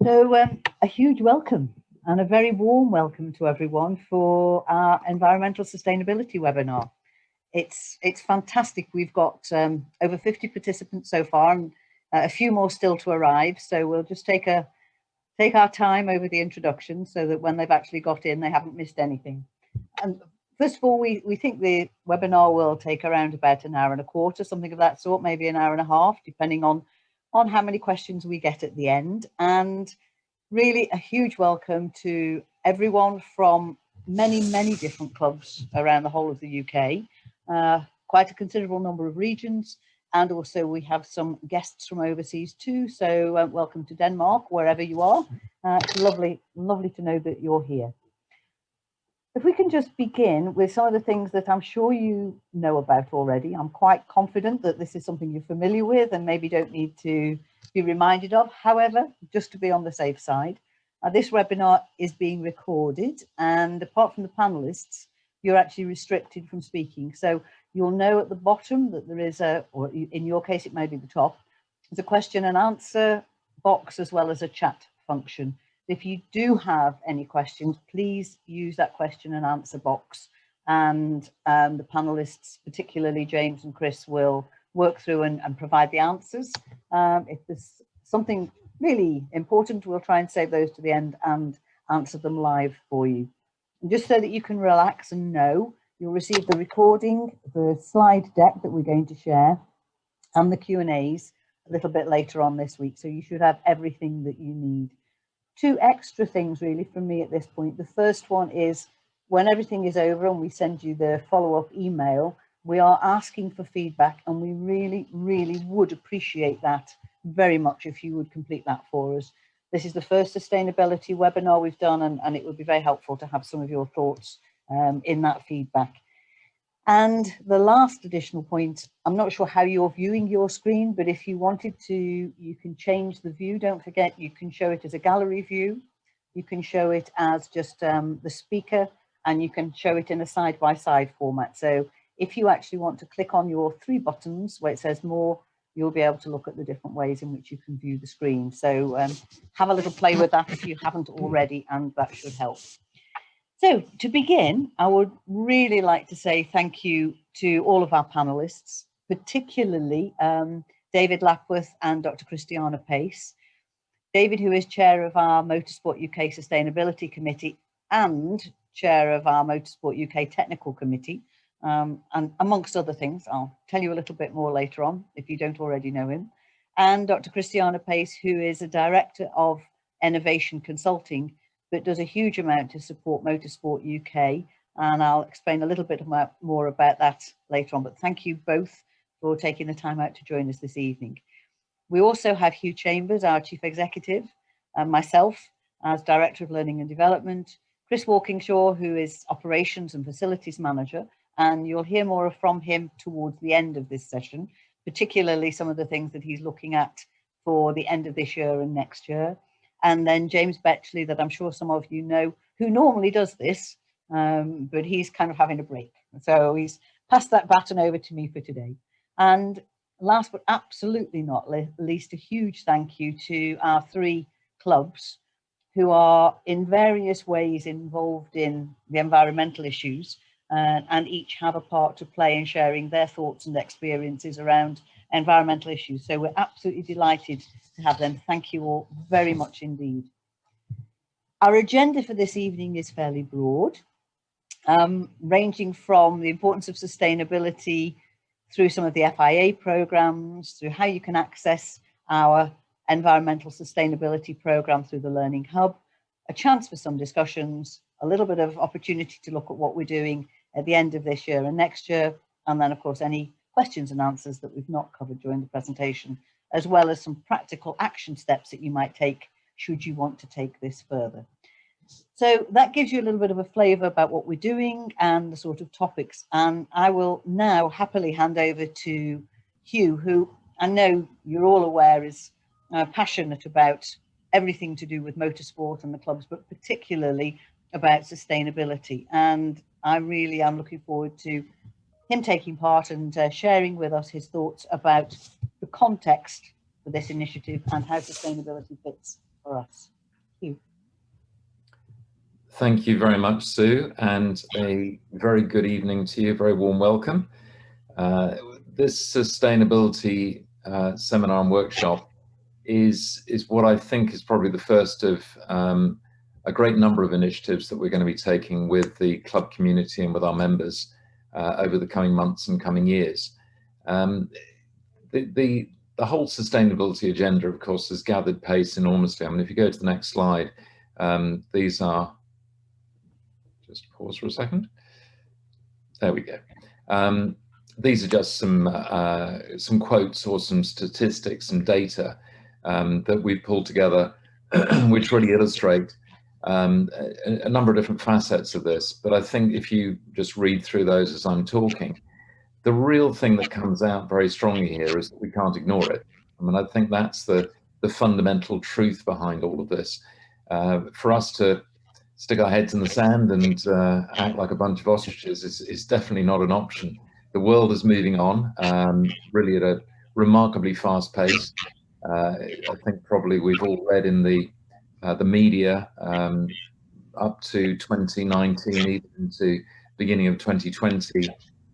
So a huge welcome and a very warm welcome to everyone for our Environmental Sustainability webinar. It's fantastic. We've got over 50 participants so far and a few more still to arrive. So we'll just take our time over the introduction so that when they've actually got in, they haven't missed anything. And first of all, we think the webinar will take around about an hour and a quarter, something of that sort, maybe an hour and a half, depending on how many questions we get at the end. And really a huge welcome to everyone from many different clubs around the whole of the UK, quite a considerable number of regions, and also we have some guests from overseas too. So welcome to Denmark, wherever you are. It's lovely to know that you're here. If we can just begin with some of the things that I'm sure you know about already. I'm quite confident that this is something you're familiar with and maybe don't need to be reminded of. However, just to be on the safe side, this webinar is being recorded, and apart from the panelists, you're actually restricted from speaking. So you'll know at the bottom that there is or in your case, it may be the top, there's a question and answer box as well as a chat function. If you do have any questions, please use that question and answer box, and the panelists, particularly James and Chris, will work through and provide the answers. If there's something really important, we'll try and save those to the end and answer them live for you. And just so that you can relax and know, you'll receive the recording, the slide deck that we're going to share, and the Q&As a little bit later on this week. So you should have everything that you need. Two extra things really from me at this point. The first one is when everything is over and we send you the follow-up email, we are asking for feedback, and we really would appreciate that very much if you would complete that for us. This is the first sustainability webinar we've done, and it would be very helpful to have some of your thoughts in that feedback. And the last additional point, I'm not sure how you're viewing your screen, but if you wanted to, you can change the view. Don't forget, you can show it as a gallery view. You can show it as just the speaker, and you can show it in a side-by-side format. So if you actually want to click on your three buttons where it says more, you'll be able to look at the different ways in which you can view the screen. So have a little play with that if you haven't already, and that should help. So to begin, I would really like to say thank you to all of our panelists, particularly David Lapworth and Dr. Cristiana Pace. David, who is chair of our Motorsport UK Sustainability Committee and chair of our Motorsport UK Technical Committee, and amongst other things. I'll tell you a little bit more later on if you don't already know him. And Dr. Cristiana Pace, who is a director of innovation consulting, but does a huge amount to support Motorsport UK, and I'll explain a little bit more about that later on. But thank you both for taking the time out to join us this evening. We also have Hugh Chambers, our Chief Executive, and myself as Director of Learning and Development, Chris Walkingshaw, who is Operations and Facilities Manager, and you'll hear more from him towards the end of this session, particularly some of the things that he's looking at for the end of this year and next year. And then James Betchley, that I'm sure some of you know, who normally does this, but he's kind of having a break. So he's passed that baton over to me for today. And last but absolutely not least, a huge thank you to our three clubs who are in various ways involved in the environmental issues, and each have a part to play in sharing their thoughts and experiences around environmental issues. So we're absolutely delighted to have them. Thank you all very much indeed. Our agenda for this evening is fairly broad, ranging from the importance of sustainability through some of the FIA programs, through how you can access our environmental sustainability program through the Learning Hub, a chance for some discussions, a little bit of opportunity to look at what we're doing at the end of this year and next year, and then of course any questions and answers that we've not covered during the presentation, as well as some practical action steps that you might take should you want to take this further. So that gives you a little bit of a flavour about what we're doing and the sort of topics. And I will now happily hand over to Hugh, who I know you're all aware is passionate about everything to do with motorsport and the clubs, but particularly about sustainability. And I really am looking forward to him taking part and sharing with us his thoughts about the context for this initiative and how sustainability fits for us. Thank you. Thank you very much, Sue, and a very good evening to you. Very warm welcome. This sustainability seminar and workshop is what I think is probably the first of a great number of initiatives that we're going to be taking with the club community and with our members over the coming months and coming years. The whole sustainability agenda, of course, has gathered pace enormously. I mean, if you go to the next slide, these are, just pause for a second. There we go. These are just some quotes or some statistics, some data that we've pulled together, which really illustrate a number of different facets of this. But I think if you just read through those as I'm talking, the real thing that comes out very strongly here is that we can't ignore it. I mean, I think that's the fundamental truth behind all of this. For us to stick our heads in the sand and act like a bunch of ostriches is definitely not an option. The world is moving on, really at a remarkably fast pace. I think probably we've all read in the media up to 2019, even into beginning of 2020,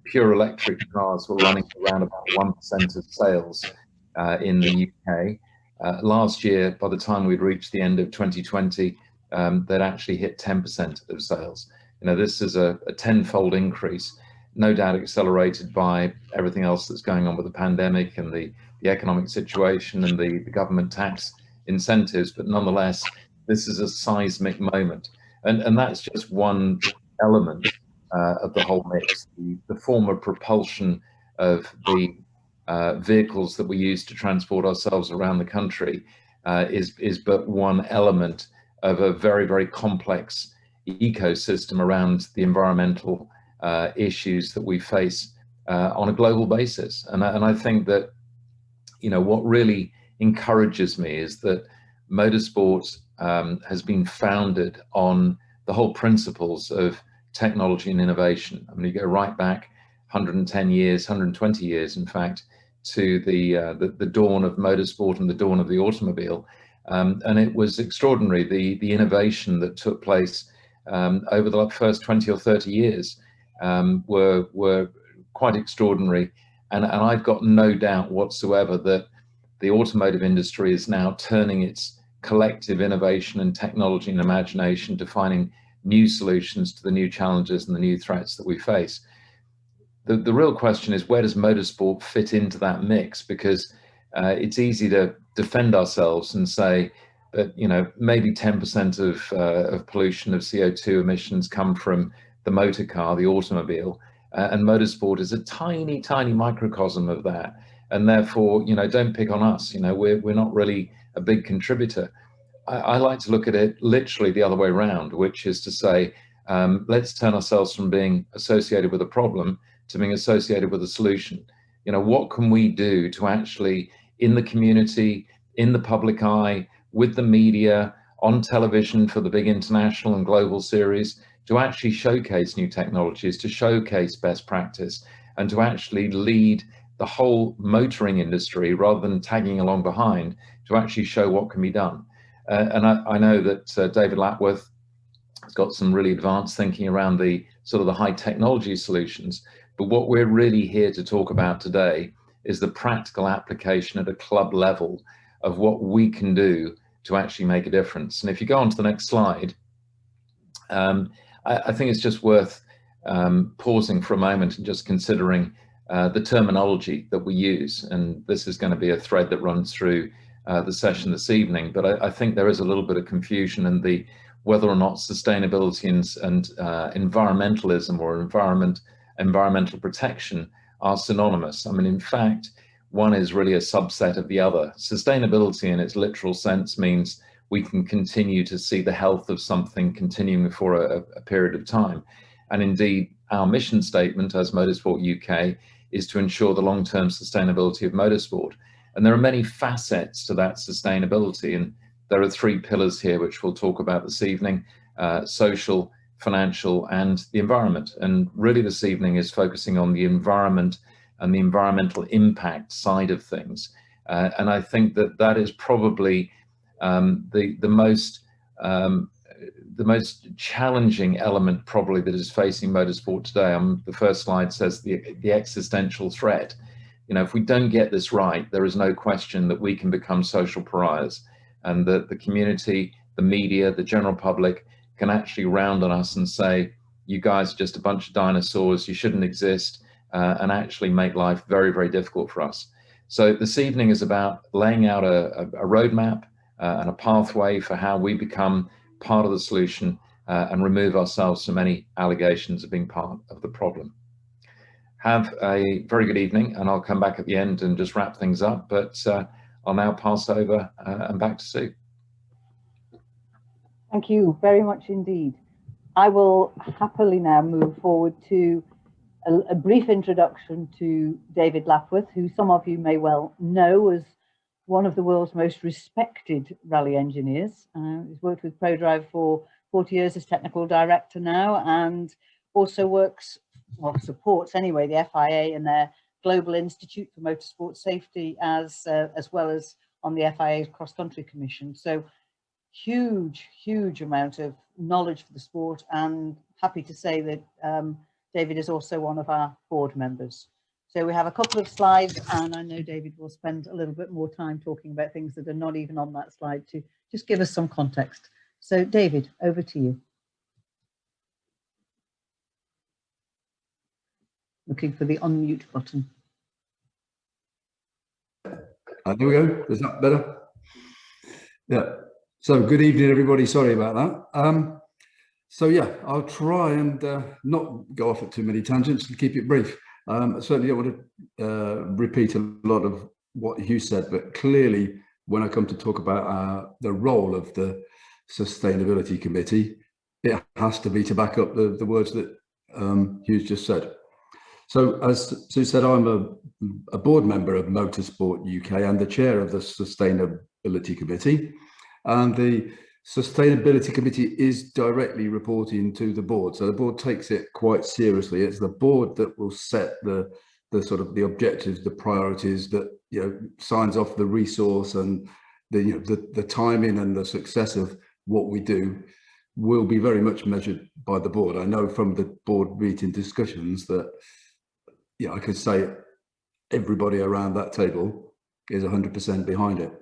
pure electric cars were running around about 1% of sales in the UK. Last year, by the time we'd reached the end of 2020, they'd actually hit 10% of sales. You know, this is a tenfold increase, no doubt accelerated by everything else that's going on with the pandemic and the economic situation and the government tax incentives. But nonetheless, this is a seismic moment. And that's just one element of the whole mix. The form of propulsion of the vehicles that we use to transport ourselves around the country is but one element of a very, very complex ecosystem around the environmental issues that we face on a global basis. And I think that, you know, what really encourages me is that motorsport has been founded on the whole principles of technology and innovation. I mean, you go right back 110 years, 120 years, in fact, to the dawn of motorsport and the dawn of the automobile. And it was extraordinary, the innovation that took place over the first 20 or 30 years were quite extraordinary. And I've got no doubt whatsoever that the automotive industry is now turning its collective innovation and technology and imagination to finding new solutions to the new challenges and the new threats that we face. The real question is, where does motorsport fit into that mix? Because it's easy to defend ourselves and say that, you know, maybe 10% of pollution of CO2 emissions come from the motor car, the automobile, and motorsport is a tiny, tiny microcosm of that. And therefore, you know, don't pick on us. You know, we're not really a big contributor. I like to look at it literally the other way around, which is to say, let's turn ourselves from being associated with a problem to being associated with a solution. You know, what can we do to actually, in the community, in the public eye, with the media, on television for the big international and global series, to actually showcase new technologies, to showcase best practice, and to actually lead the whole motoring industry rather than tagging along behind, to actually show what can be done. And I know that David Lapworth has got some really advanced thinking around the sort of the high technology solutions. But what we're really here to talk about today is the practical application at a club level of what we can do to actually make a difference. And if you go on to the next slide, I think it's just worth pausing for a moment and just considering the terminology that we use. And this is going to be a thread that runs through the session this evening. But I think there is a little bit of confusion in the whether or not sustainability and environmentalism or environmental protection are synonymous. I mean, in fact, one is really a subset of the other. Sustainability in its literal sense means we can continue to see the health of something continuing for a period of time. And indeed, our mission statement as Motorsport UK is to ensure the long-term sustainability of motorsport. And there are many facets to that sustainability. And there are three pillars here, which we'll talk about this evening: social, financial, and the environment. And really this evening is focusing on the environment and the environmental impact side of things. And I think that that is probably The most challenging element probably that is facing motorsport today, the first slide says the existential threat. You know, if we don't get this right, there is no question that we can become social pariahs, and that the community, the media, the general public can actually round on us and say, you guys are just a bunch of dinosaurs, you shouldn't exist, and actually make life very, very difficult for us. So this evening is about laying out a roadmap and a pathway for how we become part of the solution and remove ourselves from any allegations of being part of the problem. Have a very good evening, and I'll come back at the end and just wrap things up, but I'll now pass over and back to Sue. Thank you very much indeed. I will happily now move forward to a brief introduction to David Lapworth, who some of you may well know as one of the world's most respected rally engineers. He's worked with ProDrive for 40 years as technical director now, and also works, well, supports anyway, the FIA and their Global Institute for Motorsport Safety, as well as on the FIA's Cross Country Commission. So huge amount of knowledge for the sport, and happy to say that David is also one of our board members. So we have a couple of slides, and I know David will spend a little bit more time talking about things that are not even on that slide to just give us some context. So David, over to you. Looking for the unmute button. There we go. Is that better? Yeah. So good evening, everybody. Sorry about that. So yeah, I'll try and not go off at too many tangents and keep it brief. Certainly don't want to repeat a lot of what Hugh said, but clearly when I come to talk about the role of the Sustainability Committee, it has to be to back up the words that Hugh's just said. So as Sue said, I'm a board member of Motorsport UK and the chair of the Sustainability Committee. And the Sustainability Committee is directly reporting to the board. So the board takes it quite seriously. It's the board that will set the sort of the objectives, the priorities, that, you know, signs off the resource, and the timing and the success of what we do will be very much measured by the board. I know from the board meeting discussions that, yeah, I could say everybody around that table is 100% behind it.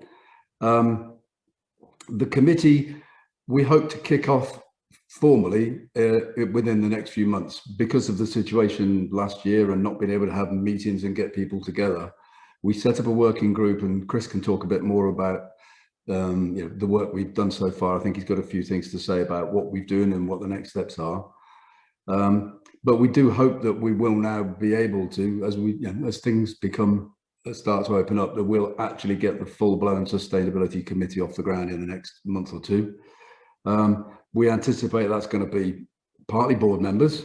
The committee, we hope to kick off formally within the next few months. Because of the situation last year and not being able to have meetings and get people together, we set up a working group, and Chris can talk a bit more about the work we've done so far. I think he's got a few things to say about what we're doing and what the next steps are. But we do hope that we will now be able to, as things start to open up, that we'll actually get the full-blown Sustainability Committee off the ground in the next month or two. We anticipate that's going to be partly board members,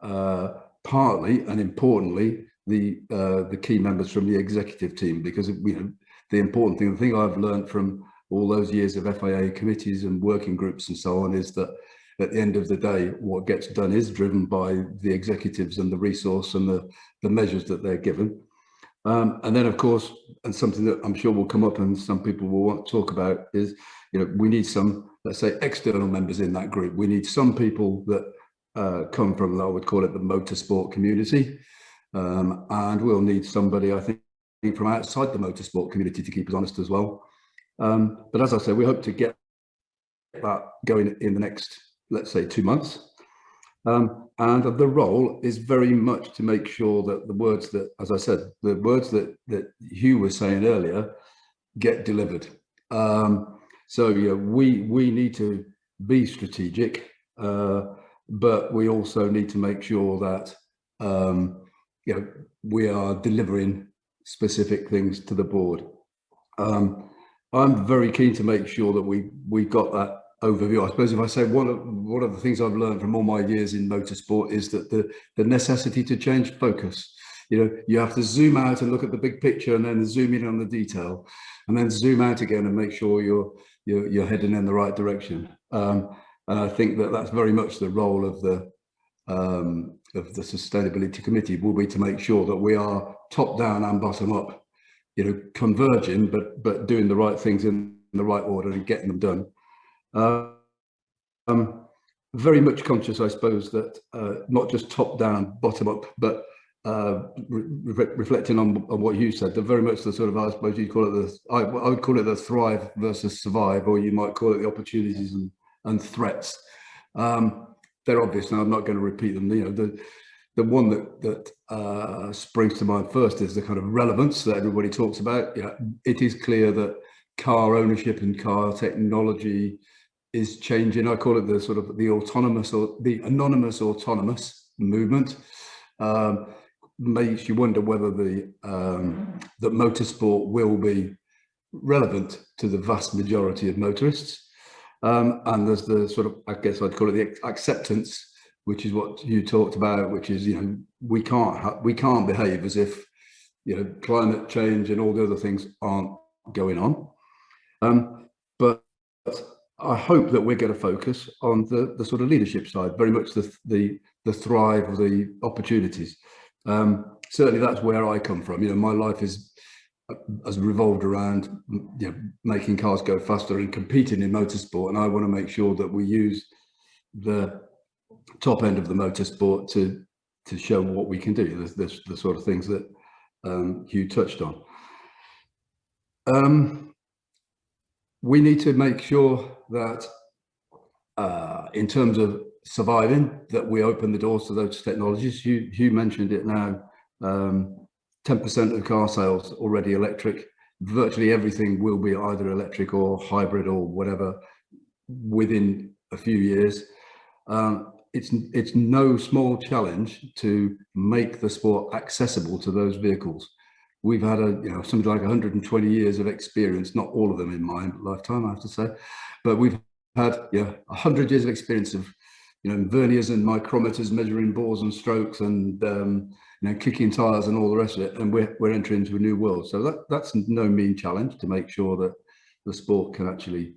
partly and importantly the key members from the executive team, because the important thing, the thing I've learned from all those years of FIA committees and working groups and so on, is that at the end of the day, what gets done is driven by the executives and the resource and the measures that they're given. And then, of course, and something that I'm sure will come up and some people will want to talk about is, we need some, let's say, external members in that group. We need some people that come from, I would call it, the motorsport community. And we'll need somebody, I think, from outside the motorsport community to keep us honest as well. But as I say, we hope to get that going in the next, let's say, 2 months. And the role is very much to make sure that the words that, as I said, the words that Hugh was saying earlier get delivered. So we need to be strategic, but we also need to make sure that we are delivering specific things to the board. I'm very keen to make sure that we got that overview. I suppose if I say one of the things I've learned from all my years in motorsport is that the necessity to change focus. You have to zoom out and look at the big picture, and then zoom in on the detail, and then zoom out again and make sure you're heading in the right direction. And I think that that's very much the role of the Sustainability Committee, will be to make sure that we are top down and bottom up, converging, but doing the right things in the right order and getting them done. Very much conscious, I suppose, that not just top down, bottom up, but reflecting on what you said, that very much the sort of, I suppose you'd call it I would call it the thrive versus survive, or you might call it the opportunities and threats. They're obvious, and I'm not going to repeat them. You know, the one that springs to mind first is the kind of relevance that everybody talks about. You know, it is clear that car ownership and car technology is changing. I call it the sort of the autonomous or the anonymous autonomous movement. Makes you wonder whether that motorsport will be relevant to the vast majority of motorists. And there's the sort of, I guess I'd call it the acceptance, which is what you talked about, which is, you know, we can't behave as if, you know, climate change and all the other things aren't going on. But I hope that we're going to focus on the sort of leadership side, very much the thrive, the opportunities. Certainly that's where I come from. You know, my life has revolved around, you know, making cars go faster and competing in motorsport, and I want to make sure that we use the top end of the motorsport to show what we can do. There's the sort of things that Hugh touched on. We need to make sure that in terms of surviving, that we open the doors to those technologies. Hugh mentioned it now, 10% of car sales already electric. Virtually everything will be either electric or hybrid or whatever within a few years. It's no small challenge to make the sport accessible to those vehicles. We've had something like 120 years of experience, not all of them in my lifetime, I have to say, but we've had 100 years of experience of, you know, verniers and micrometers measuring bores and strokes and you know, kicking tires and all the rest of it, and we're entering into a new world. So that's no mean challenge to make sure that the sport can actually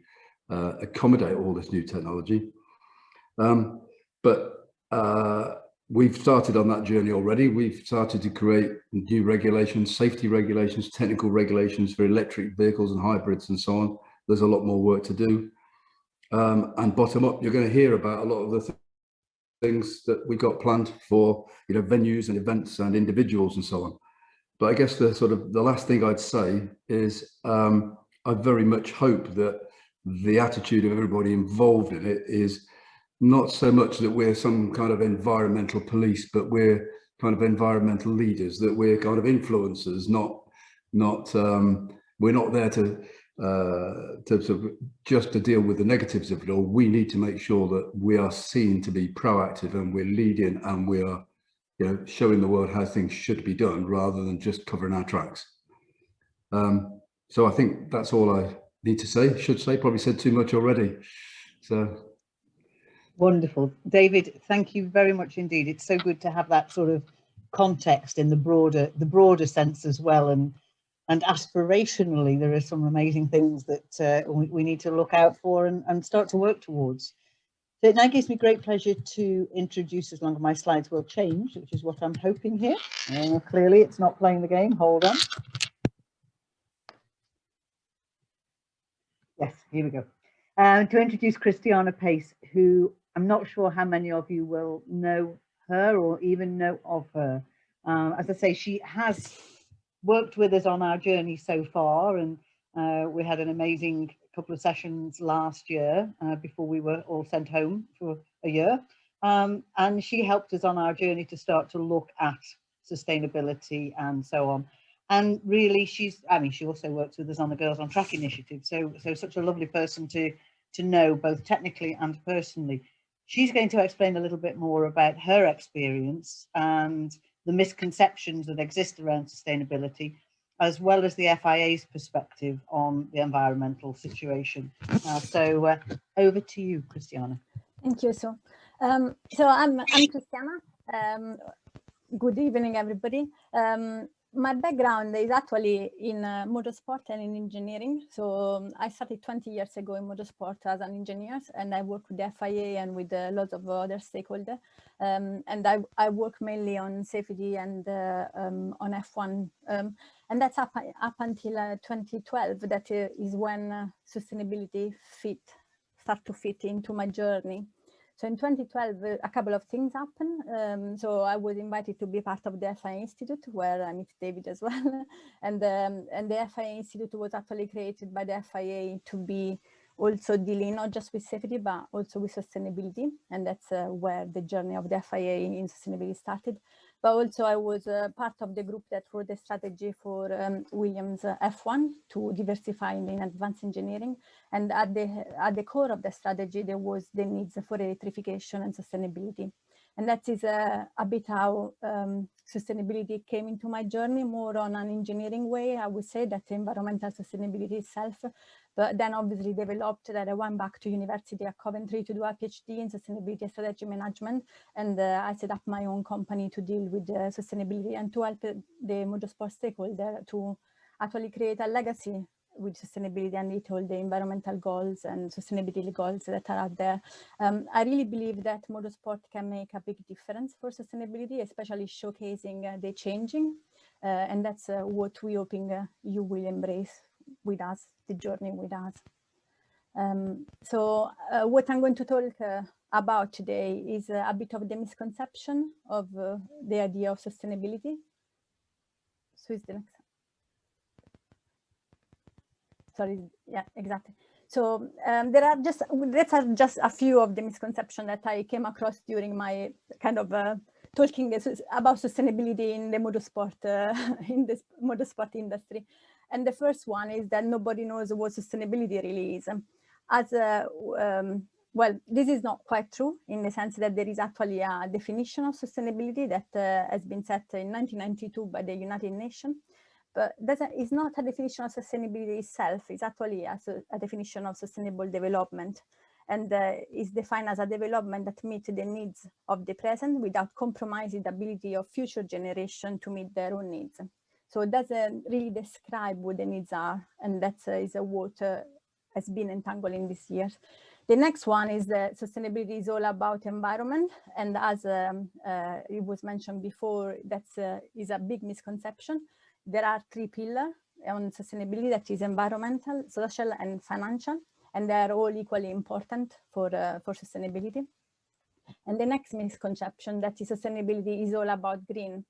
accommodate all this new technology. But we've started on that journey already. We've started to create new regulations, safety regulations, technical regulations for electric vehicles and hybrids and so on. There's a lot more work to do. And bottom up, you're going to hear about a lot of the things that we got planned for, you know, venues and events and individuals and so on. But I guess the last thing I'd say is I very much hope that the attitude of everybody involved in it is not so much that we're some kind of environmental police, but we're kind of environmental leaders, that we're kind of influencers, we're not there to sort of just to deal with the negatives of it all. We need to make sure that we are seen to be proactive and we're leading and we are, you know, showing the world how things should be done rather than just covering our tracks. So I think that's all I need to say, probably said too much already. So. Wonderful. David, thank you very much indeed. It's so good to have that sort of context in the broader sense as well. And aspirationally, there are some amazing things that we need to look out for and start to work towards. So it now gives me great pleasure to introduce, as long as my slides will change, which is what I'm hoping here. Clearly, it's not playing the game. Hold on. Yes, here we go. To introduce Cristiana Pace, who I'm not sure how many of you will know her or even know of her. As I say, she has worked with us on our journey so far, and we had an amazing couple of sessions last year before we were all sent home for a year. And she helped us on our journey to start to look at sustainability and so on. And really, she also works with us on the Girls on Track initiative. So such a lovely person to know, both technically and personally. She's going to explain a little bit more about her experience and the misconceptions that exist around sustainability, as well as the FIA's perspective on the environmental situation. So over to you, Cristiana. Thank you. So I'm Cristiana. Good evening, everybody. My background is actually in motorsport and in engineering. So I started 20 years ago in motorsport as an engineer, and I work with the FIA and with lots of other stakeholders. And I work mainly on safety and on F1. And that's up until 2012. That is when sustainability start to fit into my journey. So in 2012, a couple of things happened. So I was invited to be part of the FIA Institute, where I meet David as well. And the FIA Institute was actually created by the FIA to be also dealing not just with safety, but also with sustainability. And that's where the journey of the FIA in sustainability started. But also I was part of the group that wrote the strategy for Williams F1 to diversify in advanced engineering. And at the core of the strategy, there was the needs for electrification and sustainability. And that is a bit how sustainability came into my journey, more on an engineering way. I would say that environmental sustainability itself, but then obviously developed that I went back to university at Coventry to do a PhD in sustainability and strategy management. And I set up my own company to deal with sustainability and to help the motorsport stakeholder to actually create a legacy with sustainability and meet all the environmental goals and sustainability goals that are out there. I really believe that motorsport can make a big difference for sustainability, especially showcasing the changing. And that's what we're hoping you will embrace with us, the journey with us. So what I'm going to talk about today is a bit of the misconception of the idea of sustainability. So is the next. Sorry, yeah, exactly. So that's just a few of the misconceptions that I came across during my kind of talking about sustainability in the motorsport industry. And the first one is that nobody knows what sustainability really is. Well, this is not quite true in the sense that there is actually a definition of sustainability that has been set in 1992 by the United Nations. But it's not a definition of sustainability itself. It's actually a definition of sustainable development, and is defined as a development that meets the needs of the present without compromising the ability of future generations to meet their own needs. So it doesn't really describe what the needs are, and that is what has been entangled in these years. The next one is that sustainability is all about environment, and as it was mentioned before, that is a big misconception. There are 3 pillars on sustainability, that is environmental, social, and financial, and they are all equally important for sustainability. And the next misconception, that is sustainability is all about green.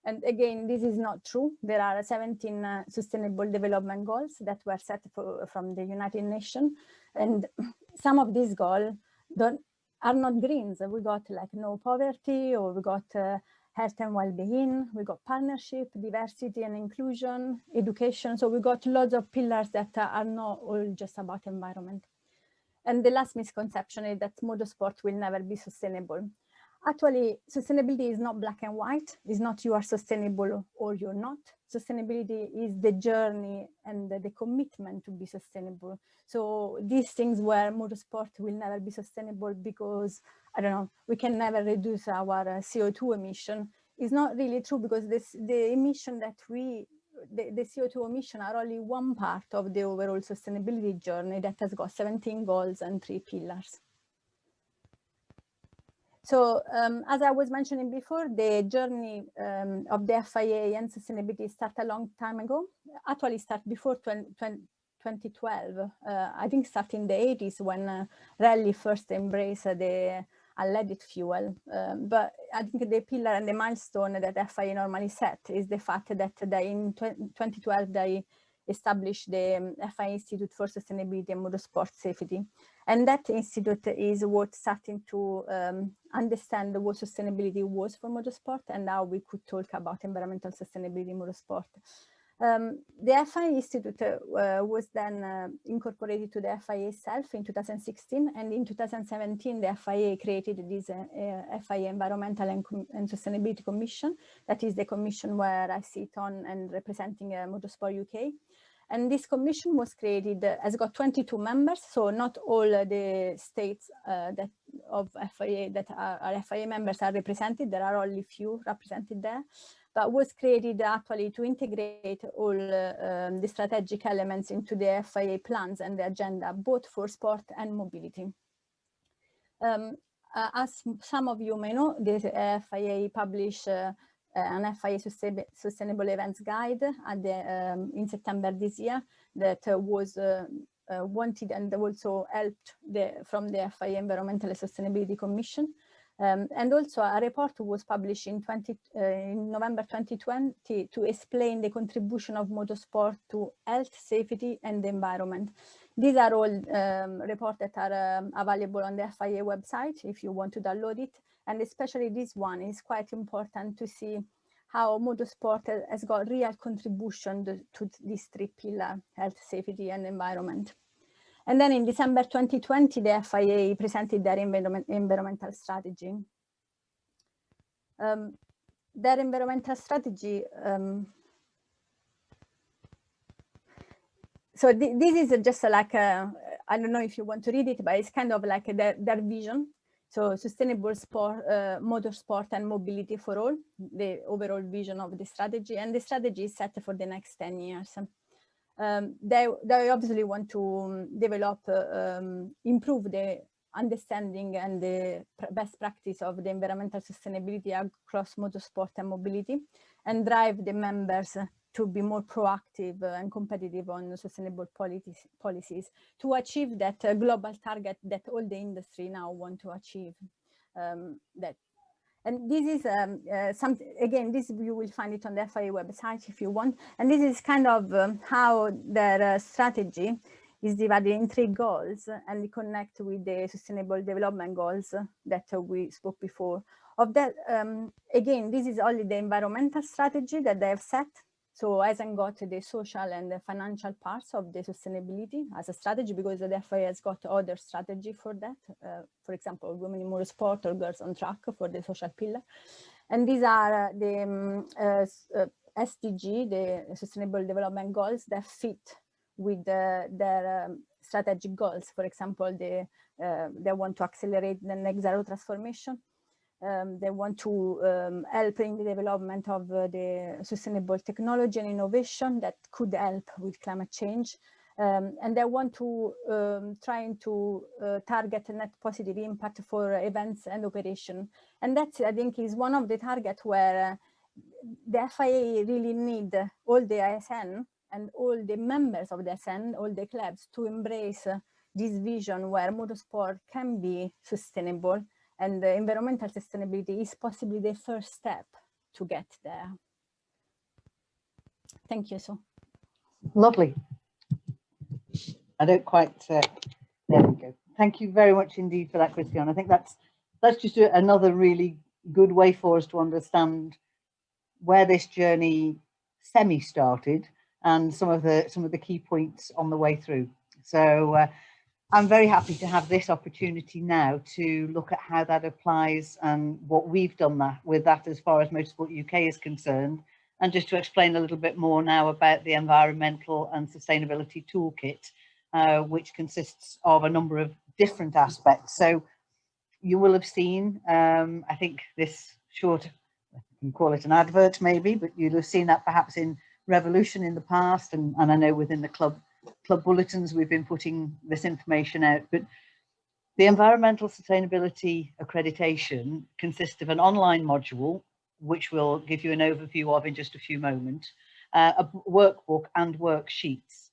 And again, this is not true. There are 17 sustainable development goals that were set from the United Nations, and some of these goals are not greens. We got like no poverty, or we got health and well-being, we got partnership, diversity and inclusion, education. So we got lots of pillars that are not all just about environment. And the last misconception is that motorsport will never be sustainable. Actually, sustainability is not black and white. It's not you are sustainable or you're not. Sustainability is the journey and the commitment to be sustainable. So these things where motorsport will never be sustainable because, I don't know, we can never reduce our CO2 emission is not really true, because the emission that the CO2 emission are only one part of the overall sustainability journey that has got 17 goals and 3 pillars. So as I was mentioning before, the journey of the FIA and sustainability started a long time ago. Actually started before 2012. I think started in the 80s when Rally first embraced the unleaded fuel. But I think the pillar and the milestone that FIA normally set is the fact that in 2012 they established the FIA Institute for Sustainability and Motorsport Safety. And that institute is what starting to understand what sustainability was for motorsport and how we could talk about environmental sustainability in motorsport. The FIA Institute was then incorporated to the FIA itself in 2016, and in 2017 the FIA created this FIA Environmental and Sustainability Commission. That is the commission where I sit on and representing Motorsport UK. And this commission was created, has got 22 members, so not all the states of FIA that are FIA members are represented. There are only few represented there, but was created actually to integrate all the strategic elements into the FIA plans and the agenda, both for sport and mobility. As some of you may know, the FIA published an FIA Sustainable Events Guide at in September this year that was wanted and also helped from the FIA Environmental Sustainability Commission. And also a report was published in November 2020 to explain the contribution of motorsport to health, safety and the environment. These are all reports that are available on the FIA website if you want to download it. And especially this one is quite important to see how motorsport has got real contribution to these three pillars: health, safety and environment. And then in December 2020, the FIA presented their environmental strategy. Their environmental strategy, so this is just like, I don't know if you want to read it, but it's kind of like their vision. So sustainable sport, motorsport and mobility for all, the overall vision of the strategy. And the strategy is set for the next 10 years. They obviously want to develop, improve the understanding and the best practice of the environmental sustainability across motorsport and mobility, and drive the members to be more proactive and competitive on sustainable policies to achieve that global target that all the industry now want to achieve. And this is something, again, this you will find it on the FIA website if you want. And this is kind of how their strategy is divided in 3 goals and connect with the sustainable development goals that we spoke before. Of that, again, this is only the environmental strategy that they have set. So hasn't got the social and the financial parts of the sustainability as a strategy, because the FIA has got other strategy for that. For example, women in motorsport or girls on track for the social pillar. And these are the SDG, the Sustainable Development Goals, that fit with their strategic goals. For example, they want to accelerate the net zero transformation. They want to help in the development of the sustainable technology and innovation that could help with climate change. And they want to trying to target a net positive impact for events and operation. And that, I think, is one of the targets where the FIA really need all the ISN and all the members of the ISN, all the clubs, to embrace this vision where motorsport can be sustainable, and the environmental sustainability is possibly the first step to get there. Thank you. So lovely. I don't quite, there we go. Thank you very much indeed for that, Cristiana. I think that's just another really good way for us to understand where this journey semi-started and some of the key points on the way through. So I'm very happy to have this opportunity now to look at how that applies and what we've done with that as far as Motorsport UK is concerned, and just to explain a little bit more now about the environmental and sustainability toolkit, which consists of a number of different aspects. So you will have seen, I think this short, you can call it an advert maybe, but you'll have seen that perhaps in Revolution in the past, and I know within the club bulletins we've been putting this information out. But the Environmental Sustainability Accreditation consists of an online module, which we'll give you an overview of in just a few moments, a workbook and worksheets.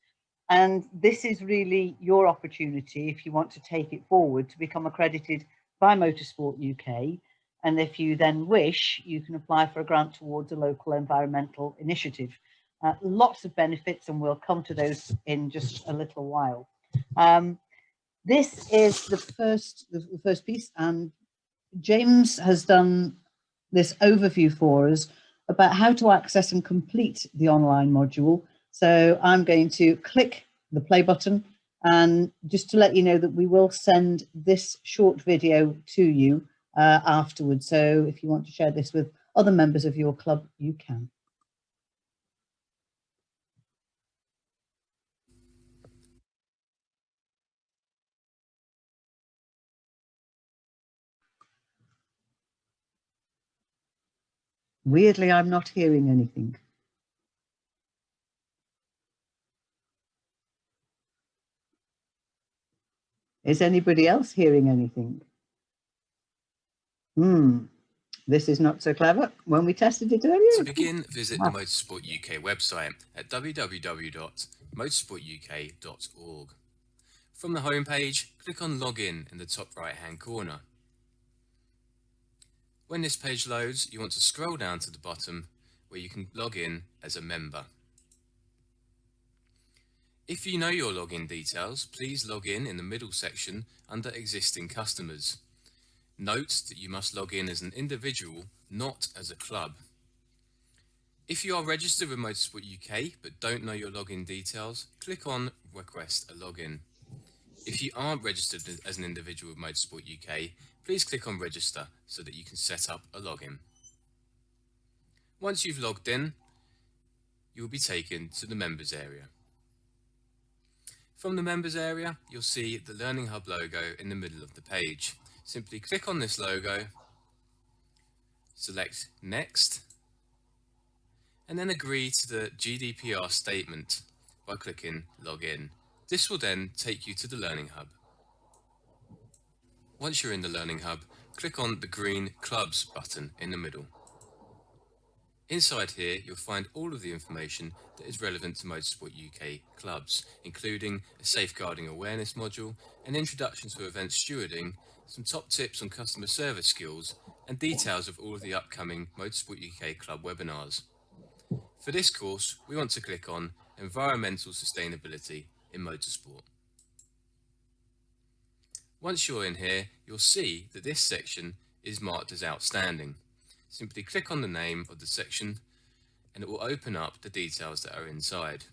And this is really your opportunity, if you want to take it forward, to become accredited by Motorsport UK. And if you then wish, you can apply for a grant towards a local environmental initiative. Lots of benefits, and we'll come to those in just a little while. This is the first piece, and James has done this overview for us about how to access and complete the online module. So I'm going to click the play button, and just to let you know that we will send this short video to you afterwards. So if you want to share this with other members of your club, you can. Weirdly, I'm not hearing anything. Is anybody else hearing anything? This is not so clever when we tested it earlier. To begin, visit the Motorsport UK website at www.motorsportuk.org. From the home page, click on Login in the top right-hand corner. When this page loads, you want to scroll down to the bottom where you can log in as a member. If you know your login details, please log in the middle section under Existing Customers. Note that you must log in as an individual, not as a club. If you are registered with Motorsport UK but don't know your login details, click on Request a Login. If you aren't registered as an individual with Motorsport UK, please click on Register so that you can set up a login. Once you've logged in, you will be taken to the Members area. From the Members area, you'll see the Learning Hub logo in the middle of the page. Simply click on this logo, select Next, and then agree to the GDPR statement by clicking Login. This will then take you to the Learning Hub. Once you're in the Learning Hub, click on the green Clubs button in the middle. Inside here, you'll find all of the information that is relevant to Motorsport UK clubs, including a safeguarding awareness module, an introduction to event stewarding, some top tips on customer service skills, and details of all of the upcoming Motorsport UK club webinars. For this course, we want to click on Environmental Sustainability in Motorsport. Once you're in here, you'll see that this section is marked as outstanding. Simply click on the name of the section and it will open up the details that are inside.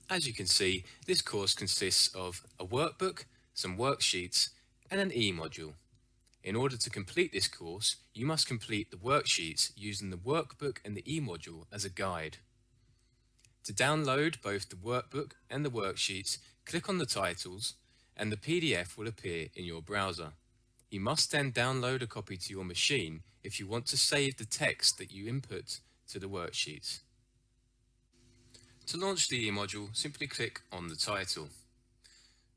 As you can see, this course consists of a workbook, some worksheets, and an e-module. In order to complete this course, you must complete the worksheets using the workbook and the e-module as a guide. To download both the workbook and the worksheets, click on the titles and the PDF will appear in your browser. You must then download a copy to your machine if you want to save the text that you input to the worksheets. To launch the e-module, simply click on the title.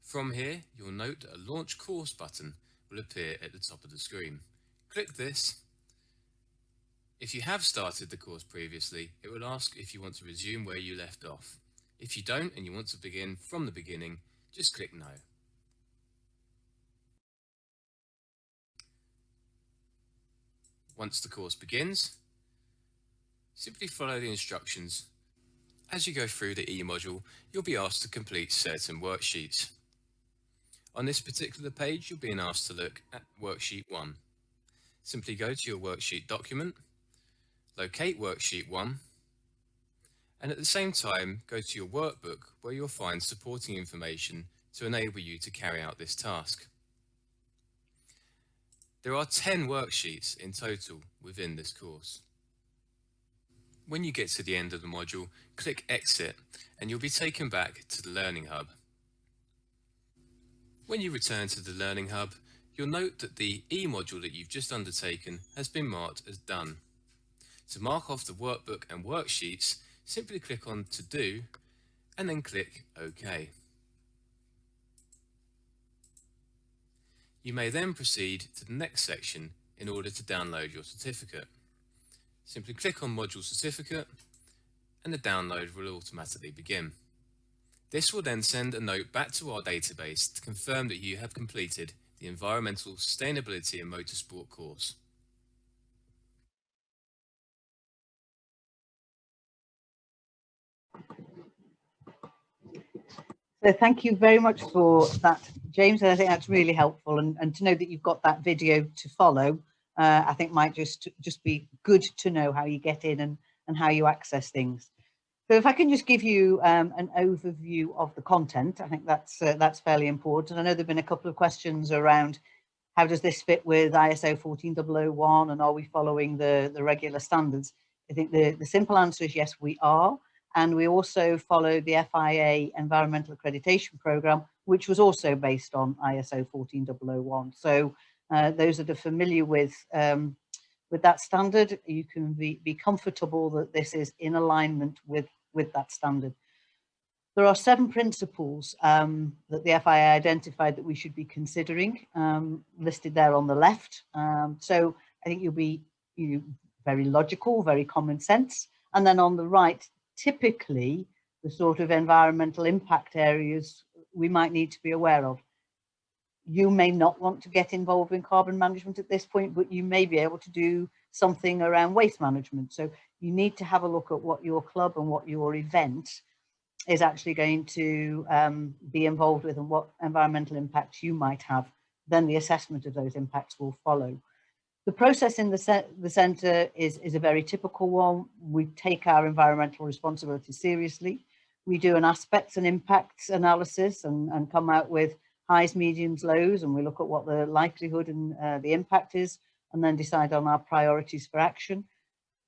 From here, you'll note that a Launch Course button will appear at the top of the screen. Click this. If you have started the course previously, it will ask if you want to resume where you left off. If you don't and you want to begin from the beginning, just click No. Once the course begins, simply follow the instructions. As you go through the e-module, you'll be asked to complete certain worksheets. On this particular page, you're being asked to look at Worksheet 1. Simply go to your worksheet document, locate Worksheet 1, and at the same time go to your workbook where you'll find supporting information to enable you to carry out this task. There are 10 worksheets in total within this course. When you get to the end of the module, click Exit and you'll be taken back to the Learning Hub. When you return to the Learning Hub, you'll note that the e-module that you've just undertaken has been marked as done. To mark off the workbook and worksheets, simply click on To Do and then click OK. You may then proceed to the next section in order to download your certificate. Simply click on Module Certificate and the download will automatically begin. This will then send a note back to our database to confirm that you have completed the Environmental Sustainability and Motorsport course. So thank you very much for that, James. I think that's really helpful, and to know that you've got that video to follow, I think might just be good to know how you get in and how you access things. So if I can just give you an overview of the content, I think that's fairly important. I know there've been a couple of questions around how does this fit with ISO 14001 and are we following the regular standards? I think the simple answer is yes, we are. And we also follow the FIA Environmental Accreditation program, which was also based on ISO 14001. So those that are familiar with that standard, you can be comfortable that this is in alignment with that standard. There are 7 principles that the FIA identified that we should be considering, listed there on the left. So I think you'll be very logical, very common sense. And then on the right, typically the sort of environmental impact areas we might need to be aware of. You may not want to get involved in carbon management at this point, but you may be able to do something around waste management. So you need to have a look at what your club and what your event is actually going to be involved with and what environmental impacts you might have. Then the assessment of those impacts will follow. The process in the centre is a very typical one. We take our environmental responsibility seriously. We do an aspects and impacts analysis and come out with highs, mediums, lows, and we look at what the likelihood and the impact is, and then decide on our priorities for action.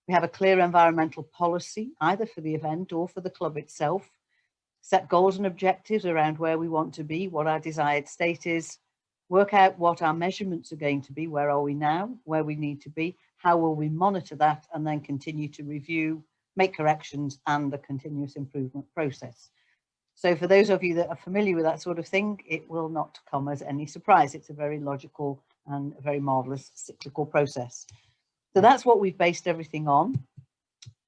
We have a clear environmental policy, either for the event or for the club itself. Set goals and objectives around where we want to be, what our desired state is, work out what our measurements are going to be, where are we now, where we need to be, how will we monitor that, and then continue to review, make corrections, and the continuous improvement process. So for those of you that are familiar with that sort of thing, it will not come as any surprise. It's a very logical and a very marvellous cyclical process. So that's what we've based everything on.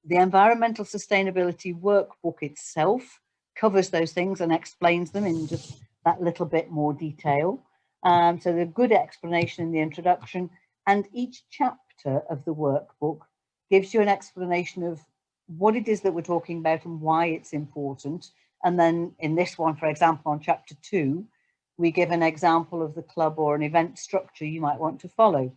The Environmental Sustainability Workbook itself covers those things and explains them in just that little bit more detail. So there's a good explanation in the introduction, and each chapter of the workbook gives you an explanation of what it is that we're talking about and why it's important. And then in this one, for example, on chapter 2, we give an example of the club or an event structure you might want to follow.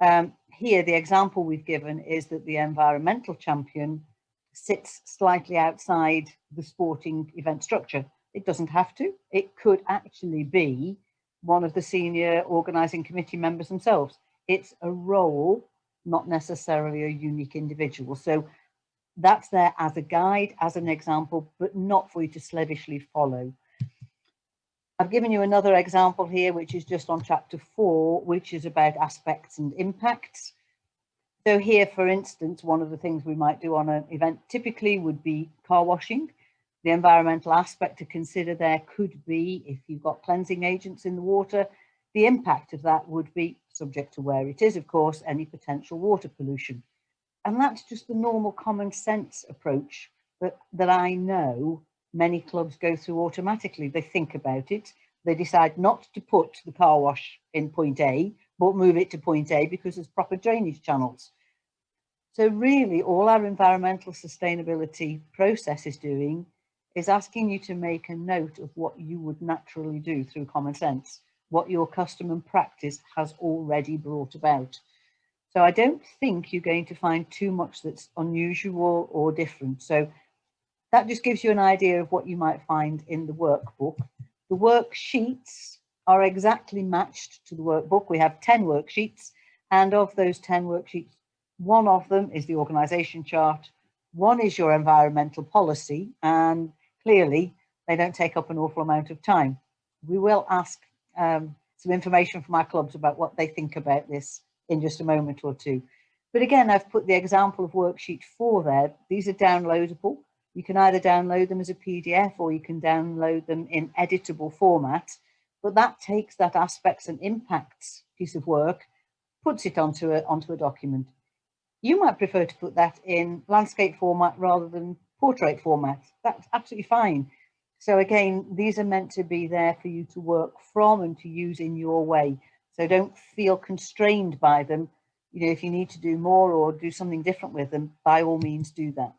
Here, the example we've given is that the environmental champion sits slightly outside the sporting event structure. It doesn't have to. It could actually be one of the senior organising committee members themselves. It's a role, not necessarily a unique individual. So that's there as a guide, as an example, but not for you to slavishly follow. I've given you another example here, which is just on chapter 4, which is about aspects and impacts. So here, for instance, one of the things we might do on an event typically would be car washing. The environmental aspect to consider there could be, if you've got cleansing agents in the water, the impact of that would be, subject to where it is, of course, any potential water pollution. And that's just the normal common sense approach that I know many clubs go through automatically. They think about it. They decide not to put the car wash in point A, but move it to point A because there's proper drainage channels. So really, all our environmental sustainability process is doing is asking you to make a note of what you would naturally do through common sense, what your custom and practice has already brought about. So I don't think you're going to find too much that's unusual or different. So that just gives you an idea of what you might find in the workbook. The worksheets are exactly matched to the workbook. We have 10 worksheets, and of those 10 worksheets, one of them is the organisation chart, one is your environmental policy, and clearly they don't take up an awful amount of time. We will ask some information from our clubs about what they think about this in just a moment or two. But again, I've put the example of worksheet 4 there. These are downloadable. You can either download them as a PDF or you can download them in editable format, but that takes that aspects and impacts piece of work, puts it onto a document. You might prefer to put that in landscape format rather than portrait format. That's absolutely fine. So again, these are meant to be there for you to work from and to use in your way. So don't feel constrained by them. You know, if you need to do more or do something different with them, by all means do that.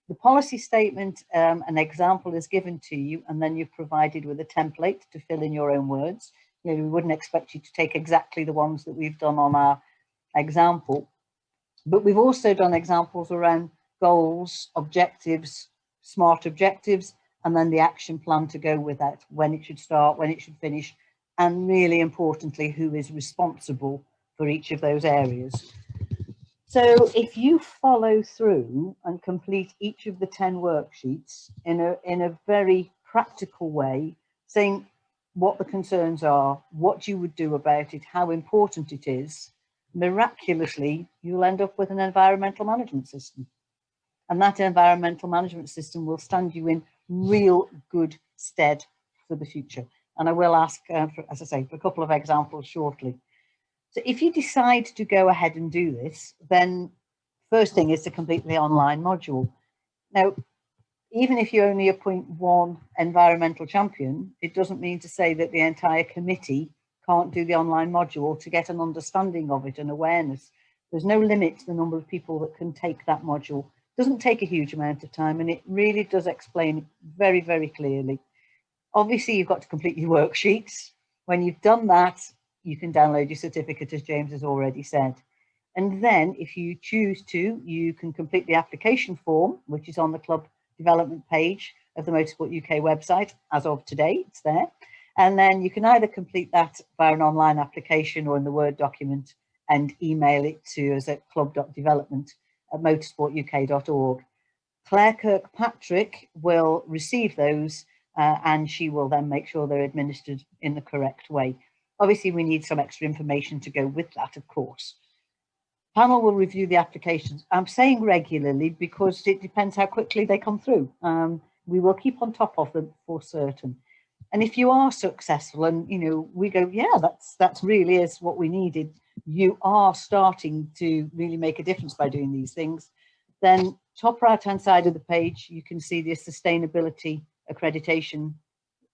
The policy statement, an example is given to you, and then you're provided with a template to fill in your own words. You know, we wouldn't expect you to take exactly the ones that we've done on our example, but we've also done examples around goals, objectives, SMART objectives, and then the action plan to go with that, when it should start, when it should finish, and really importantly, who is responsible for each of those areas. So if you follow through and complete each of the 10 worksheets in a very practical way, saying what the concerns are, what you would do about it, how important it is, miraculously, you'll end up with an environmental management system. And that environmental management system will stand you in real good stead for the future. And I will ask, as I say, for a couple of examples shortly. So if you decide to go ahead and do this, then first thing is to complete the online module. Now, even if you only appoint one environmental champion, it doesn't mean to say that the entire committee can't do the online module to get an understanding of it and awareness. There's no limit to the number of people that can take that module. It doesn't take a huge amount of time, and it really does explain it very, very clearly. Obviously, you've got to complete your worksheets. When you've done that, you can download your certificate, as James has already said. And then if you choose to, you can complete the application form, which is on the club development page of the Motorsport UK website. As of today, it's there. And then you can either complete that via an online application or in the Word document and email it to us at club.development@motorsportuk.org. Claire Kirkpatrick will receive those and she will then make sure they're administered in the correct way. Obviously, we need some extra information to go with that, of course. Panel will review the applications. I'm saying regularly because it depends how quickly they come through. We will keep on top of them for certain. And if you are successful and, you know, we go, yeah, that's really is what we needed, you are starting to really make a difference by doing these things, then top right-hand side of the page, you can see the Sustainability Accreditation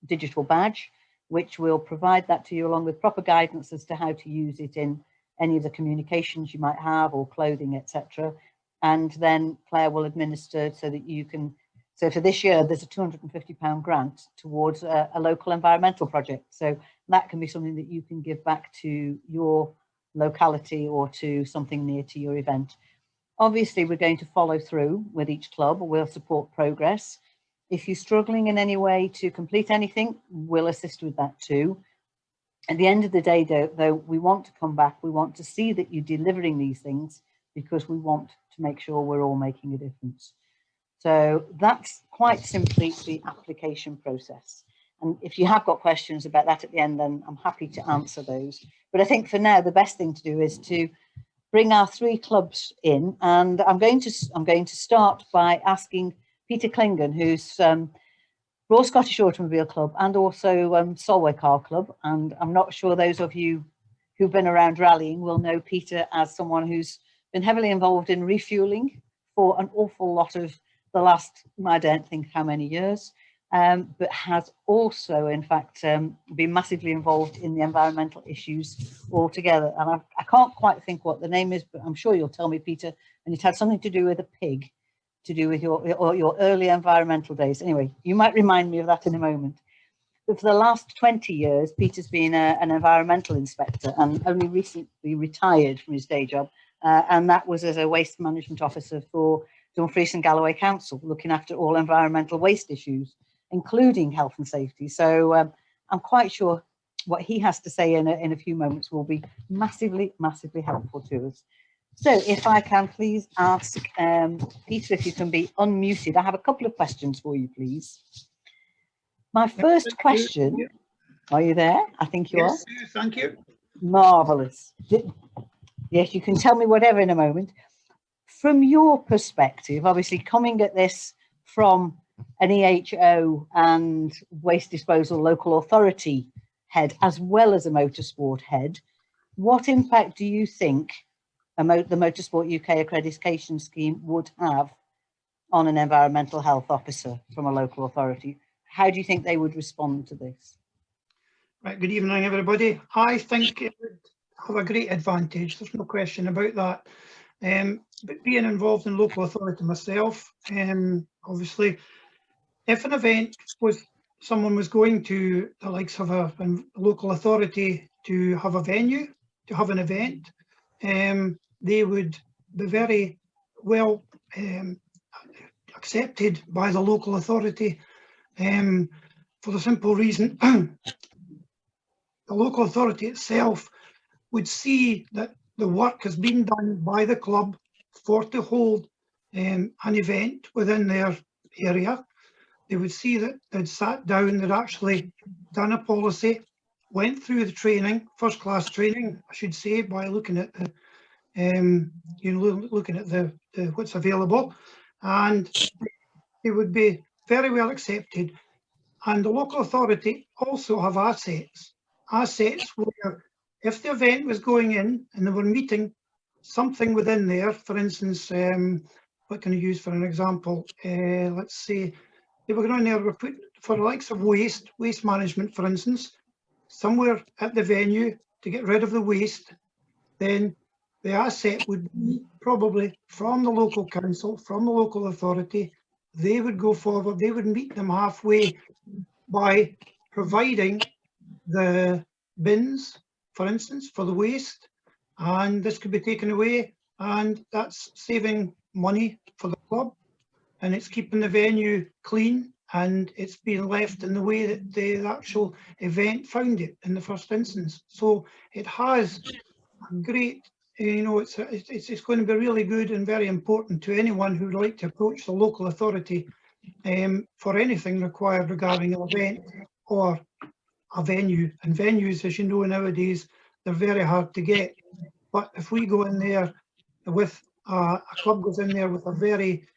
digital badge, which will provide that to you along with proper guidance as to how to use it in any of the communications you might have or clothing, etc. And then Claire will administer so that you can, so for this year, there's a £250 grant towards a local environmental project. So that can be something that you can give back to your locality or to something near to your event. Obviously, we're going to follow through with each club. We'll support progress. If you're struggling in any way to complete anything, we'll assist with that too. At the end of the day, though, we want to come back. We want to see that you're delivering these things because we want to make sure we're all making a difference. So that's quite simply the application process. And if you have got questions about that at the end, then I'm happy to answer those. But I think for now, the best thing to do is to bring our three clubs in. And I'm going to start by asking Peter Klingon, who's Royal Scottish Automobile Club and also Solway Car Club. And I'm not sure those of you who've been around rallying will know Peter as someone who's been heavily involved in refueling for an awful lot of the last, I don't think how many years, but has also, in fact, been massively involved in the environmental issues altogether. And I can't quite think what the name is, but I'm sure you'll tell me, Peter, and it had something to do with a pig, to do with your early environmental days. Anyway, you might remind me of that in a moment. But for the last 20 years, Peter's been an environmental inspector and only recently retired from his day job. And that was as a waste management officer for Dumfries and Galloway Council, looking after all environmental waste issues, including health and safety. So I'm quite sure what he has to say in a few moments will be massively, massively helpful to us. So if I can please ask Peter, if you can be unmuted. I have a couple of questions for you, please. My first question, are you there? I think you are. Yes, thank you. Marvellous. Yes, you can tell me whatever in a moment. From your perspective, obviously coming at this from an EHO and waste disposal local authority head, as well as a motorsport head, what impact do you think the Motorsport UK accreditation scheme would have on an environmental health officer from a local authority? How do you think they would respond to this? Right, good evening, everybody. I think it would have a great advantage, there's no question about that. But being involved in local authority myself, obviously, if an event was, someone was going to the likes of a local authority to have a venue, to have an event, they would be very well accepted by the local authority, for the simple reason the local authority itself would see that the work has been done by the club for to hold an event within their area. They would see that they'd sat down, they'd actually done a policy, went through the training, first class training, I should say, by looking at the looking at the what's available, and they would be very well accepted. And the local authority also have assets where if the event was going in and they were meeting something within there, for instance, what can I use for an example? Let's say they were going there, were put for the likes of waste management, for instance, somewhere at the venue to get rid of the waste, then the asset would be probably from the local council, from the local authority. They would go forward, they would meet them halfway by providing the bins, for instance, for the waste, and this could be taken away, and that's saving money for the club, and it's keeping the venue clean, and it's being left in the way that the actual event found it in the first instance. So it has a great, you know, it's going to be really good and very important to anyone who would like to approach the local authority for anything required regarding an event or a venue. And venues, as you know nowadays, they're very hard to get. But if we go in there with a club goes in there with a very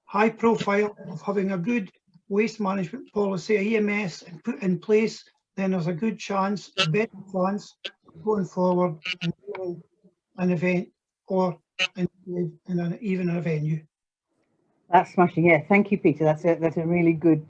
high profile of having a good waste management policy, a EMS, and put in place, then there's a good chance, a better chance going forward and doing an event or even a venue. That's smashing. Yeah, thank you, Peter. That's a really good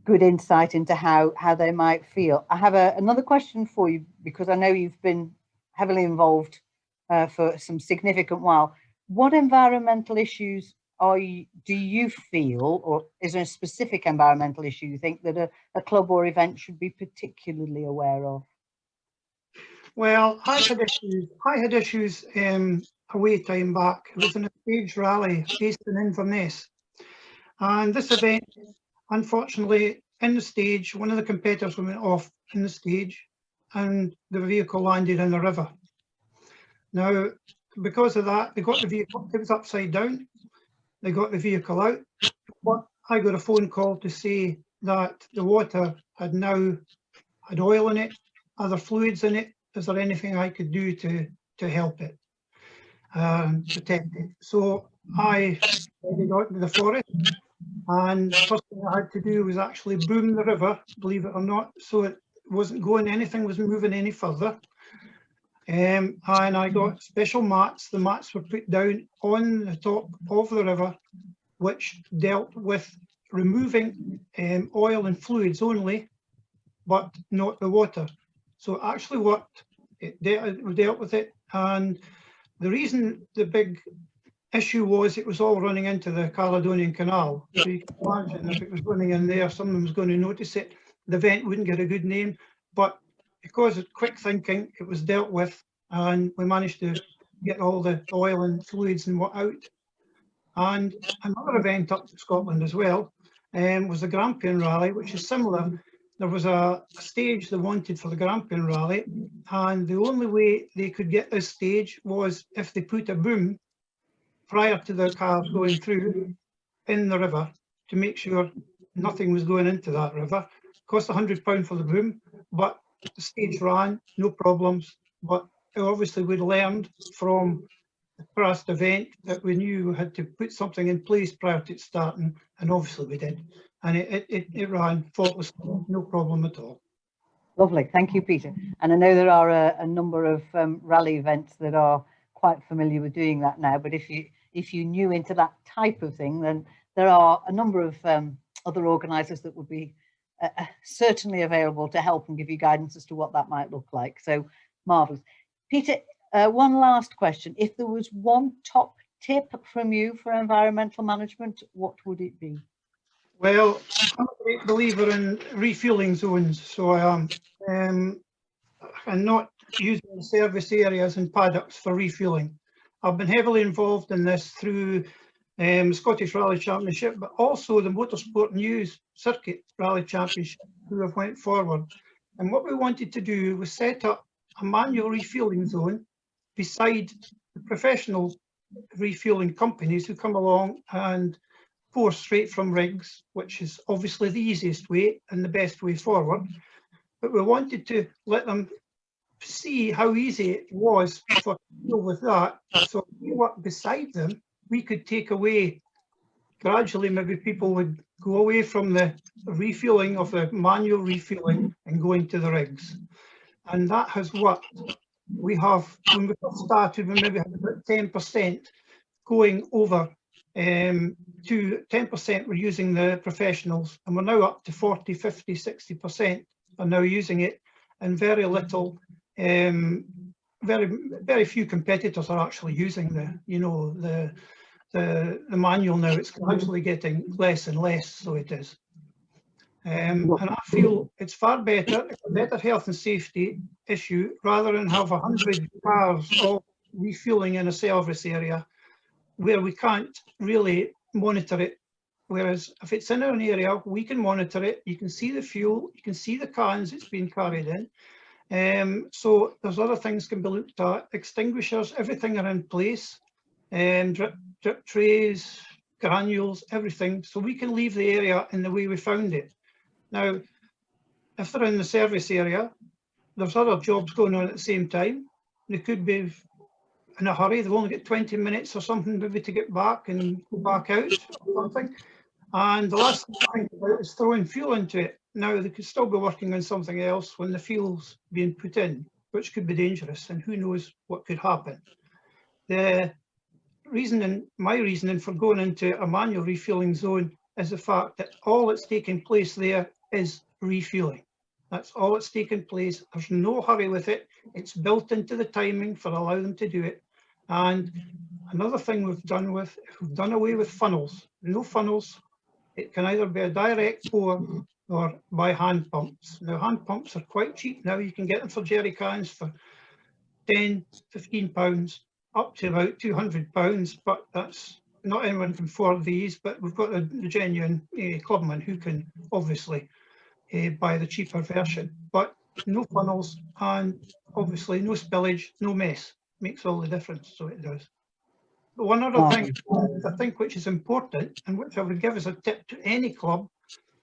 insight into how they might feel. I have another question for you, because I know you've been heavily involved for some significant while. What environmental issues do you feel, or is there a specific environmental issue you think that a club or event should be particularly aware of? Well, I had issues a way time back. It was in a stage rally based in Inverness, and this event, unfortunately, in the stage, one of the competitors went off in the stage, and the vehicle landed in the river. Now, because of that, they got the vehicle. It was upside down. They got the vehicle out, but I got a phone call to say that the water had oil in it, other fluids in it. Is there anything I could do to help it, protect it? So I headed out to the forest, and the first thing I had to do was actually boom the river, believe it or not, so it wasn't going, anything was moving any further. And I got special mats. The mats were put down on the top of the river, which dealt with removing oil and fluids only, but not the water. So it actually worked. It dealt with it. And the reason the big issue was it was all running into the Caledonian Canal. So you can imagine if it was running in there, someone was going to notice it. The event wouldn't get a good name. But because of quick thinking, it was dealt with, and we managed to get all the oil and fluids and what out. And another event up in Scotland as well was the Grampian Rally, which is similar. There was a stage they wanted for the Grampian Rally, and the only way they could get this stage was if they put a boom prior to the cars going through in the river to make sure nothing was going into that river. It cost £100 for the boom, but the stage ran, no problems. But obviously we'd learned from the past event that we knew we had to put something in place prior to it starting, and obviously we did. And it ran faultlessly, no problem at all. Lovely, thank you, Peter. And I know there are a number of rally events that are quite familiar with doing that now, but if you knew into that type of thing, then there are a number of other organisers that would be certainly available to help and give you guidance as to what that might look like. So marvellous. Peter, one last question. If there was one top tip from you for environmental management, what would it be? Well, I'm a great believer in refuelling zones, so I am, and not using service areas and paddocks for refuelling. I've been heavily involved in this through Scottish Rally Championship, but also the Motorsport News Circuit Rally Championship, who have went forward. And what we wanted to do was set up a manual refuelling zone beside the professional refuelling companies who come along and pour straight from rigs, which is obviously the easiest way and the best way forward. But we wanted to let them see how easy it was for to deal with that. So we worked beside them we could take away, gradually maybe people would go away from the refueling of the manual refueling and go into the rigs. And that has worked. We have, when we first started, we maybe had about 10% going over to 10% were using the professionals, and we're now up to 40, 50, 60% are now using it, and very little, very few competitors are actually using the manual now. It's gradually getting less and less, so it is. And I feel it's far better, it's a better health and safety issue, rather than have 100 cars all refueling in a service area where we can't really monitor it. Whereas if it's in an area, we can monitor it, you can see the fuel, you can see the cans it's being carried in. So there's other things can be looked at, extinguishers, everything are in place, drip trays, granules, everything, so we can leave the area in the way we found it. Now, if they're in the service area, there's other jobs going on at the same time. They could be in a hurry, they've only got 20 minutes or something maybe to get back and go back out or something. And the last thing to think about is throwing fuel into it. Now, they could still be working on something else when the fuel's being put in, which could be dangerous, and who knows what could happen. The reasoning, my reasoning for going into a manual refueling zone is the fact that all that's taking place there is refueling. That's all that's taking place. There's no hurry with it. It's built into the timing for allowing them to do it. And another thing we've done away with funnels. No funnels. It can either be a direct pour or by hand pumps. Now, hand pumps are quite cheap now. You can get them for jerry cans for 10, 15 pounds, up to about 200 pounds, but that's not anyone can afford these, but we've got the genuine clubman who can obviously buy the cheaper version. But no funnels, and obviously no spillage, no mess. Makes all the difference, so it does. But one other thing I think which is important, and which I would give as a tip to any club,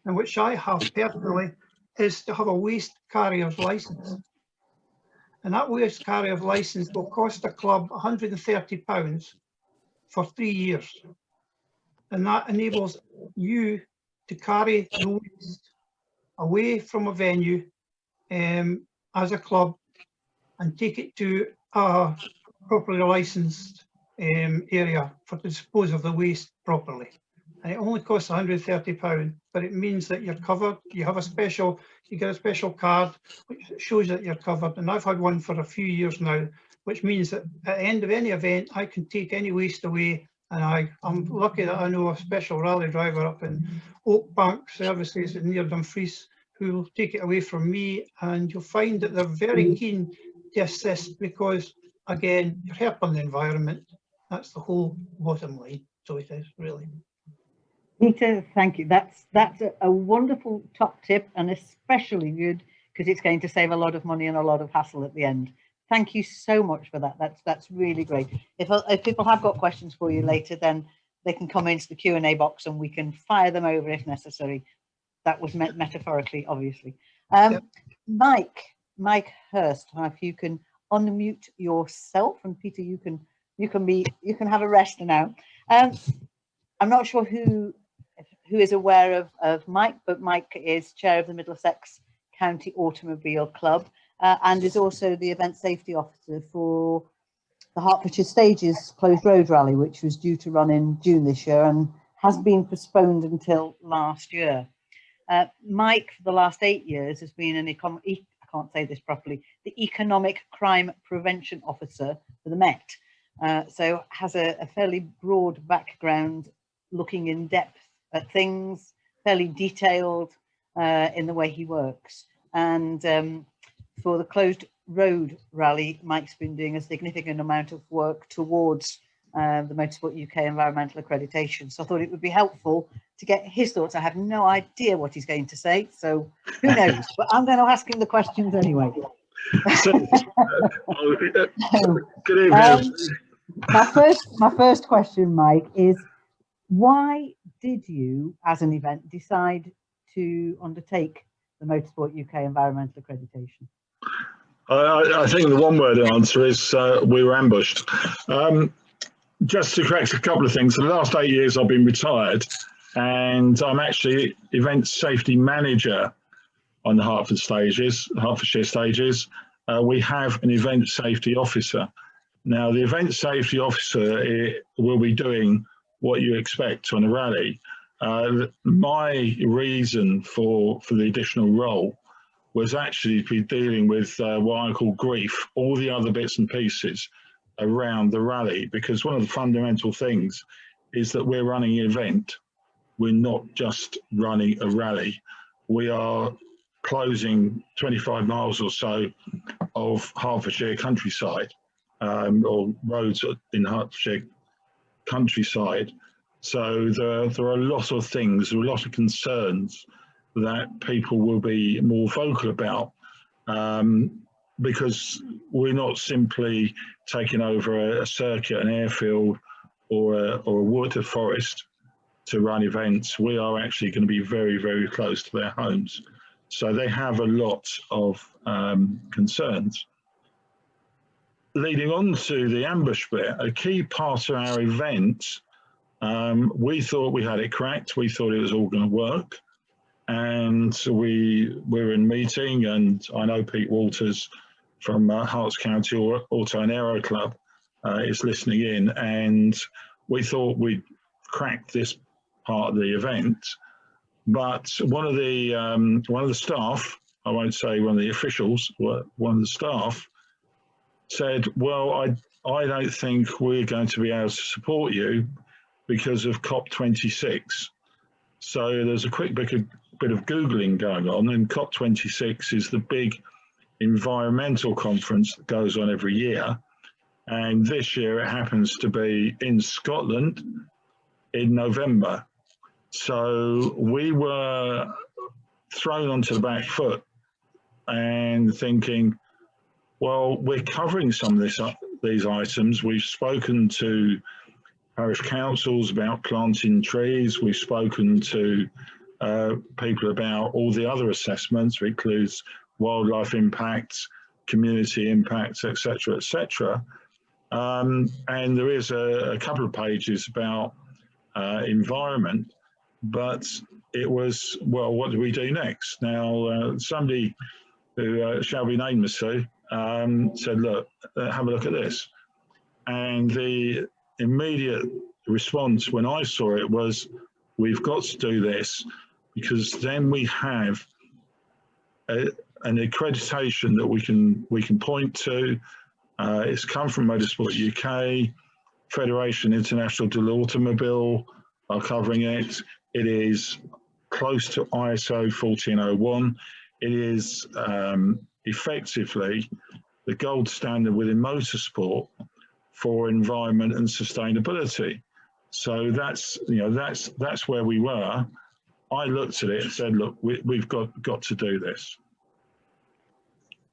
and which I have personally, is to have a waste carrier's licence. And that waste carrier's licence will cost a club £130 for 3 years. And that enables you to carry the waste away from a venue as a club and take it to a properly licensed area for to dispose of the waste properly. And it only costs £130, but it means that you're covered. You have a special, you get a special card which shows that you're covered. And I've had one for a few years now, which means that at the end of any event, I can take any waste away. And I'm lucky that I know a special rally driver up in Oakbank Services near Dumfries who will take it away from me. And you'll find that they're very keen to assist because, again, you're helping the environment. That's the whole bottom line. So it is, really. Peter, thank you. That's a wonderful top tip, and especially good because it's going to save a lot of money and a lot of hassle at the end. Thank you so much for that. That's really great. If people have got questions for you later, then they can come into the Q&A box and we can fire them over if necessary. That was meant metaphorically, obviously. Yep. Mike Hurst, if you can unmute yourself, and Peter, you can have a rest now. I'm not sure who is aware of Mike, but Mike is chair of the Middlesex County Automobile Club and is also the event safety officer for the Hertfordshire Stages Closed Road Rally, which was due to run in June this year and has been postponed until last year. Mike, for the last 8 years, has been I can't say this properly, the Economic Crime Prevention Officer for the Met. So has a fairly broad background, looking in depth at things, fairly detailed in the way he works. And for the Closed Road Rally, Mike's been doing a significant amount of work towards the Motorsport UK Environmental Accreditation. So I thought it would be helpful to get his thoughts. I have no idea what he's going to say, so who knows? But I'm going to ask him the questions anyway. Good evening. My first question, Mike, is why did you, as an event, decide to undertake the Motorsport UK Environmental Accreditation? I think the one-word answer is we were ambushed. just to correct a couple of things. For the last 8 years, I've been retired, and I'm actually event safety manager on the Hertfordshire stages. We have an event safety officer. Now, the event safety officer will be doing what you expect on a rally. My reason for the additional role was actually to be dealing with what I call grief, all the other bits and pieces around the rally, because one of the fundamental things is that we're running an event. We're not just running a rally. We are closing 25 miles or so of Hertfordshire countryside, or roads in Hertfordshire countryside. So there are a lot of things, there are a lot of concerns that people will be more vocal about, because we're not simply taking over a circuit, an airfield, or a water forest to run events. We are actually going to be very, very close to their homes. So they have a lot of concerns. Leading on to the ambush bit, a key part of our event, we thought we had it cracked. We thought it was all going to work. And we were in meeting, and I know Pete Walters from Herts County Auto and Aero Club is listening in, and we thought we'd cracked this part of the event. But one of the staff, I won't say one of the officials, one of the staff said, well, I don't think we're going to be able to support you because of COP26. So there's a quick bit of Googling going on, and COP26 is the big environmental conference that goes on every year. And this year it happens to be in Scotland in November. So we were thrown onto the back foot and thinking, well, we're covering some of these items. We've spoken to parish councils about planting trees. We've spoken to people about all the other assessments, which includes wildlife impacts, community impacts, etc., etc. And there is a couple of pages about environment, but it was, well, what do we do next? Now, somebody who shall be named, Sue, said, look, have a look at this. And the immediate response when I saw it was, we've got to do this, because then we have an accreditation that we can point to. It's come from Motorsport UK, Federation International de l'Automobile are covering it. It is close to ISO 1401. It is effectively the gold standard within motorsport for environment and sustainability. So that's where we were. I looked at it and said, look, we've got to do this.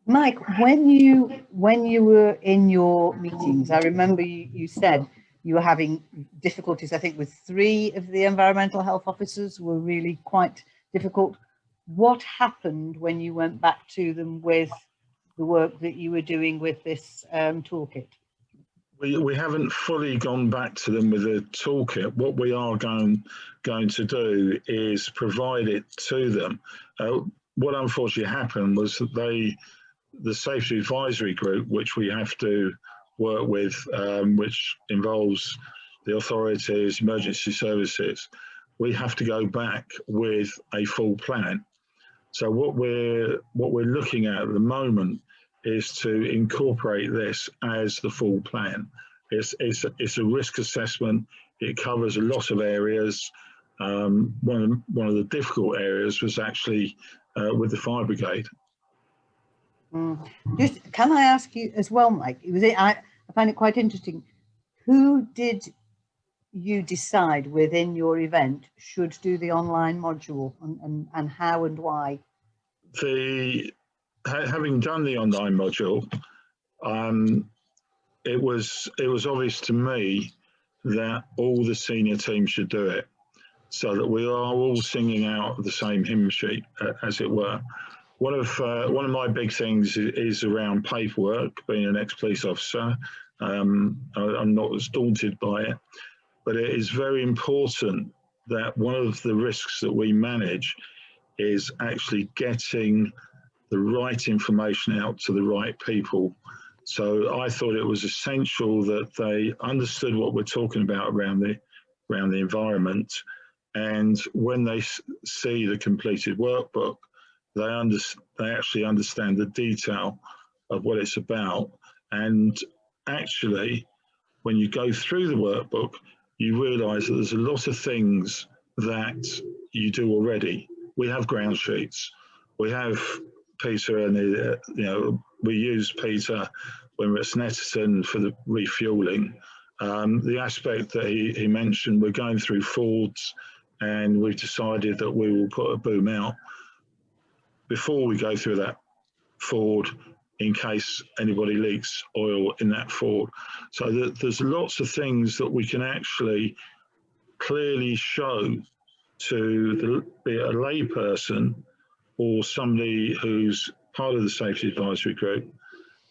Mike, when you were in your meetings, I remember you said you were having difficulties, I think, with 3 of the environmental health officers were really quite difficult. What happened when you went back to them with the work that you were doing with this toolkit? We haven't fully gone back to them with a toolkit. What we are going to do is provide it to them. What unfortunately happened was that the safety advisory group, which we have to work with, which involves the authorities, emergency services, we have to go back with a full plan. So what we're looking at the moment is to incorporate this as the full plan. It's a risk assessment. It covers a lot of areas. One of the difficult areas was actually with the fire brigade. Just, can I ask you as well, Mike? I find it quite interesting. Who did you decide within your event should do the online module, and how and why? Having done the online module, it was obvious to me that all the senior team should do it, so that we are all singing out the same hymn sheet, as it were. One of my big things is around paperwork, being an ex-police officer. I'm not as daunted by it, but it is very important that one of the risks that we manage is actually getting the right information out to the right people. So I thought it was essential that they understood what we're talking about around the environment, and when they see the completed workbook, they actually understand the detail of what it's about. And actually, when you go through the workbook, you realise that there's a lot of things that you do already. We have ground sheets. We have Peter, and we use Peter when we're at Snetterton for the refuelling. The aspect that he mentioned, we're going through Fords, and we've decided that we will put a boom out before we go through that Ford in case anybody leaks oil in that Ford. So there's lots of things that we can actually clearly show to be it a lay person or somebody who's part of the safety advisory group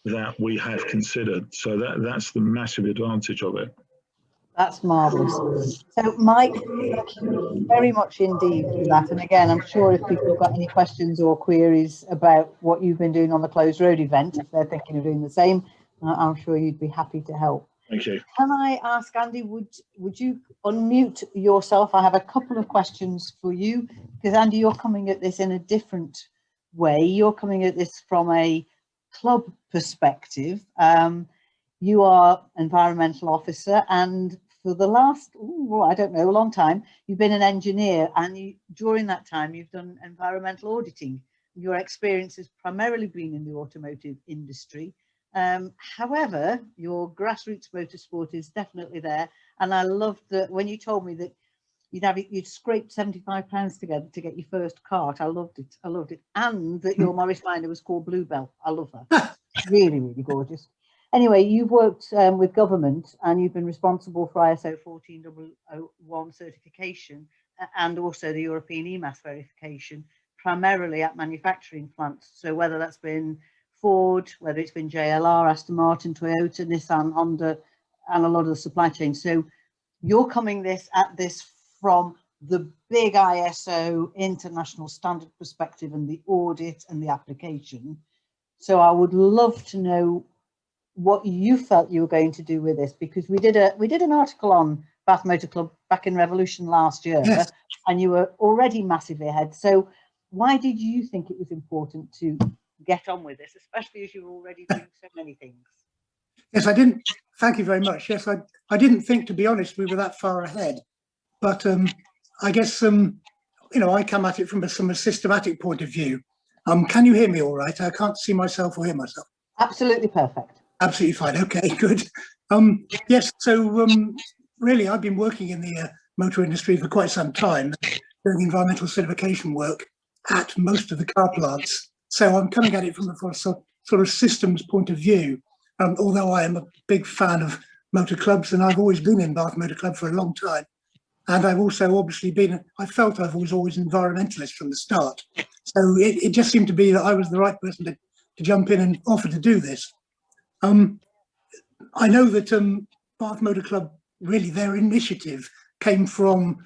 that we have considered. So that's the massive advantage of it. That's marvellous. So, Mike, thank you very much indeed for that. And again, I'm sure if people have got any questions or queries about what you've been doing on the closed road event, if they're thinking of doing the same, I'm sure you'd be happy to help. Thank you. Can I ask, Andy, would you unmute yourself? I have a couple of questions for you, because Andy, you're coming at this in a different way. You're coming at this from a club perspective. You are environmental officer, and for the last, I don't know, a long time, you've been an engineer, and during that time you've done environmental auditing. Your experience has primarily been in the automotive industry. However, your grassroots motorsport is definitely there, and I loved that when you told me that you'd scraped £75 together to get your first cart. I loved it. I loved it, and that your Morris Minor was called Bluebell. I love that. Really, really gorgeous. Anyway, you've worked with government, and you've been responsible for ISO 14001 certification and also the European EMAS verification, primarily at manufacturing plants. So whether that's been Ford, whether it's been JLR, Aston Martin, Toyota, Nissan, Honda, and a lot of the supply chain. So you're coming at this from the big ISO international standard perspective and the audit and the application. So I would love to know what you felt you were going to do with this, because we did an article on Bath Motor Club back in Revolution last year. Yes. And you were already massively ahead. So why did you think it was important to get on with this, especially as you were already doing so many things? Yes, I didn't. Thank you very much. Yes, I didn't think, to be honest, we were that far ahead. But I guess I come at it from a systematic point of view. Can you hear me all right? I can't see myself or hear myself. Absolutely perfect. Absolutely fine. Okay, good. Yes, so really, I've been working in the motor industry for quite some time, doing environmental certification work at most of the car plants. So I'm coming at it from a sort of systems point of view, although I am a big fan of motor clubs, and I've always been in Bath Motor Club for a long time. And I've also obviously I felt I was always an environmentalist from the start. So it just seemed to be that I was the right person to jump in and offer to do this. I know that Bath Motor Club, really their initiative came from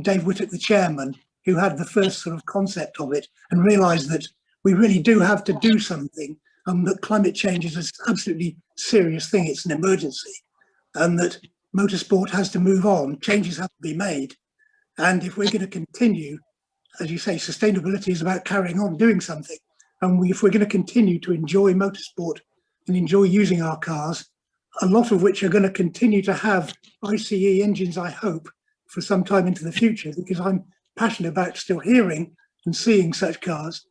Dave Whittock, the chairman, who had the first sort of concept of it and realised that we really do have to do something, that climate change is an absolutely serious thing, it's an emergency, and that motorsport has to move on, changes have to be made. And if we're going to continue, as you say, sustainability is about carrying on doing something. And if we're going to continue to enjoy motorsport and enjoy using our cars, a lot of which are going to continue to have ICE engines, I hope, for some time into the future, because I'm passionate about still hearing and seeing such cars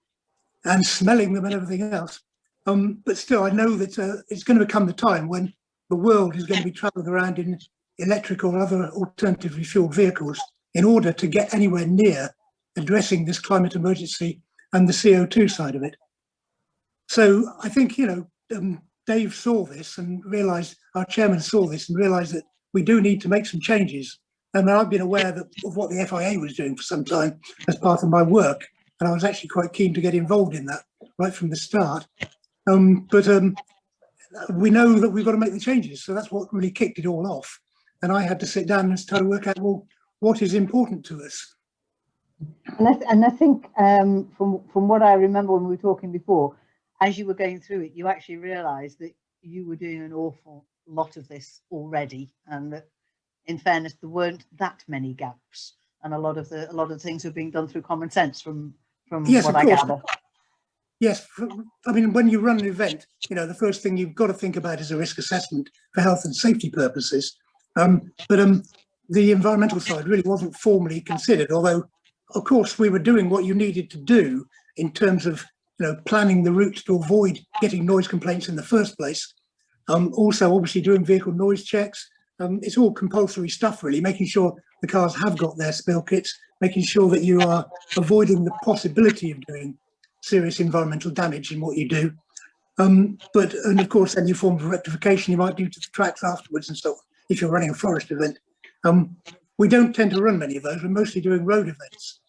and smelling them and everything else. But still, I know that it's going to become the time when the world is going to be traveling around in electric or other alternatively fueled vehicles in order to get anywhere near addressing this climate emergency and the CO2 side of it. So I think, Dave saw this and realised, our chairman saw this and realised that we do need to make some changes. And I've been aware of what the FIA was doing for some time as part of my work. And I was actually quite keen to get involved in that right from the start. But we know that we've got to make the changes. So that's what really kicked it all off. And I had to sit down and try to work out, well, what is important to us? And I think from what I remember when we were talking before, as you were going through it, you actually realised that you were doing an awful lot of this already, and that, in fairness, there weren't that many gaps, and a lot of the things were being done through common sense. From yes, what of course. I gather. Yes, I mean, when you run an event, you know, the first thing you've got to think about is a risk assessment for health and safety purposes. But the environmental side really wasn't formally considered, although, of course, we were doing what you needed to do in terms of, you know, planning the routes to avoid getting noise complaints in the first place. Also, obviously, doing vehicle noise checks. It's all compulsory stuff, really, making sure the cars have got their spill kits, making sure that you are avoiding the possibility of doing serious environmental damage in what you do. And of course, any form of rectification you might do to the tracks afterwards and so on, if you're running a forest event. We don't tend to run many of those. We're mostly doing road events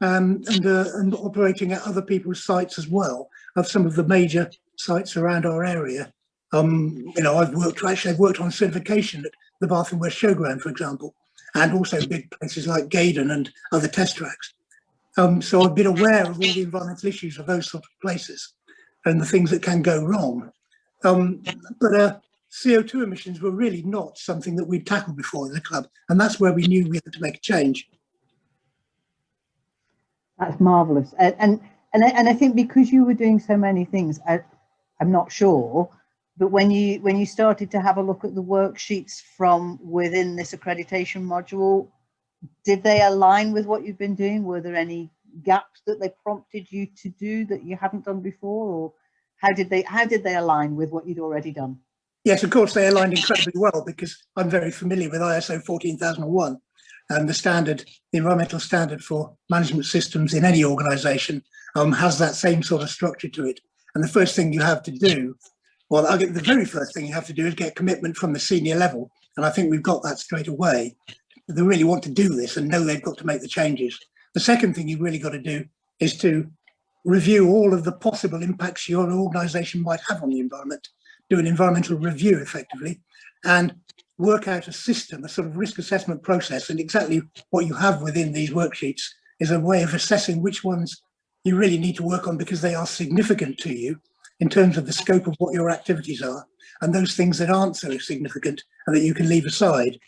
and operating at other people's sites as well, of some of the major sites around our area. You know, I've worked on certification at the Bath and West Showground, for example, and also big places like Gaydon and other test tracks. So I've been aware of all the environmental issues of those sort of places and the things that can go wrong. But CO2 emissions were really not something that we'd tackled before in the club, and that's where we knew we had to make a change. That's marvellous, and I think because you were doing so many things, I'm not sure, but when you started to have a look at the worksheets from within this accreditation module, did they align with what you've been doing? Were there any gaps that they prompted you to do that you hadn't done before, or how did they align with what you'd already done? Yes, of course, they aligned incredibly well, because I'm very familiar with ISO 14001 and the environmental standard for management systems in any organisation has that same sort of structure to it. And the first thing you have to do, well, the very first thing you have to do is get commitment from the senior level. And I think we've got that straight away. They really want to do this and know they've got to make the changes. The second thing you've really got to do is to review all of the possible impacts your organisation might have on the environment, do an environmental review effectively, and work out a system, a sort of risk assessment process. And exactly what you have within these worksheets is a way of assessing which ones you really need to work on because they are significant to you in terms of the scope of what your activities are, and those things that aren't so significant and that you can leave aside.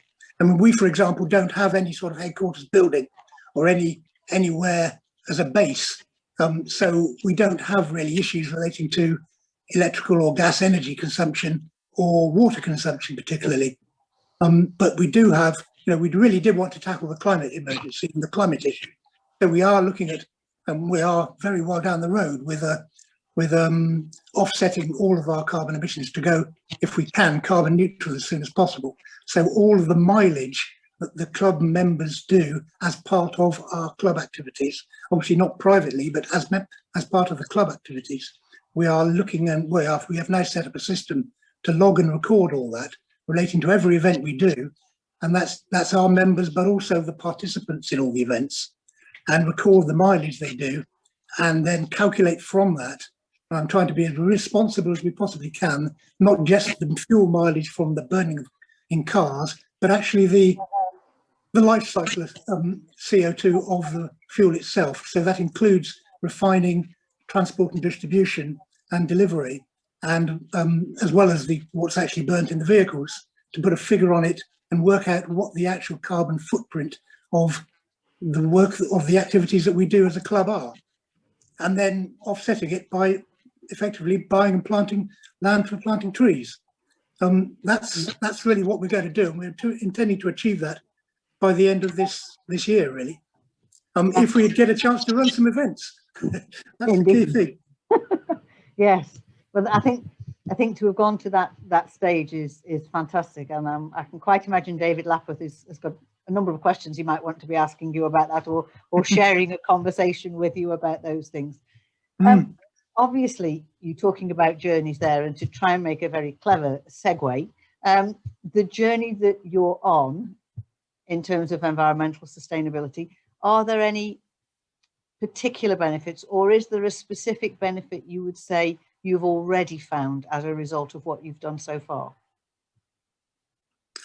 I mean, we, for example, don't have any sort of headquarters building or anywhere as a base. So we don't have really issues relating to electrical or gas energy consumption or water consumption particularly. But we do have, you know, we really did want to tackle the climate emergency and the climate issue. So we are looking at, and we are very well down the road with offsetting all of our carbon emissions to go, if we can, carbon neutral as soon as possible. So all of the mileage that the club members do as part of our club activities, obviously not privately, but as part of the club activities, we are looking, and we have now set up a system to log and record all that relating to every event we do. And that's our members, but also the participants in all the events, and record the mileage they do, and then calculate from that. I'm trying to be as responsible as we possibly can, not just the fuel mileage from the burning in cars, but actually the life cycle of CO2 of the fuel itself. So that includes refining, transport and distribution and delivery, and as well as what's actually burnt in the vehicles, to put a figure on it and work out what the actual carbon footprint of the work of the activities that we do as a club are, and then offsetting it by effectively buying and planting land for planting trees. That's really what we're going to do, and we're intending to achieve that by the end of this year, really. If we get a chance to run some events, that's the key thing. Yes, but I think to have gone to that stage is fantastic, and I can quite imagine David Lapworth has got a number of questions he might want to be asking you about that, or sharing a conversation with you about those things. Obviously, you're talking about journeys there, and to try and make a very clever segue, the journey that you're on in terms of environmental sustainability, are there any particular benefits, or is there a specific benefit you would say you've already found as a result of what you've done so far?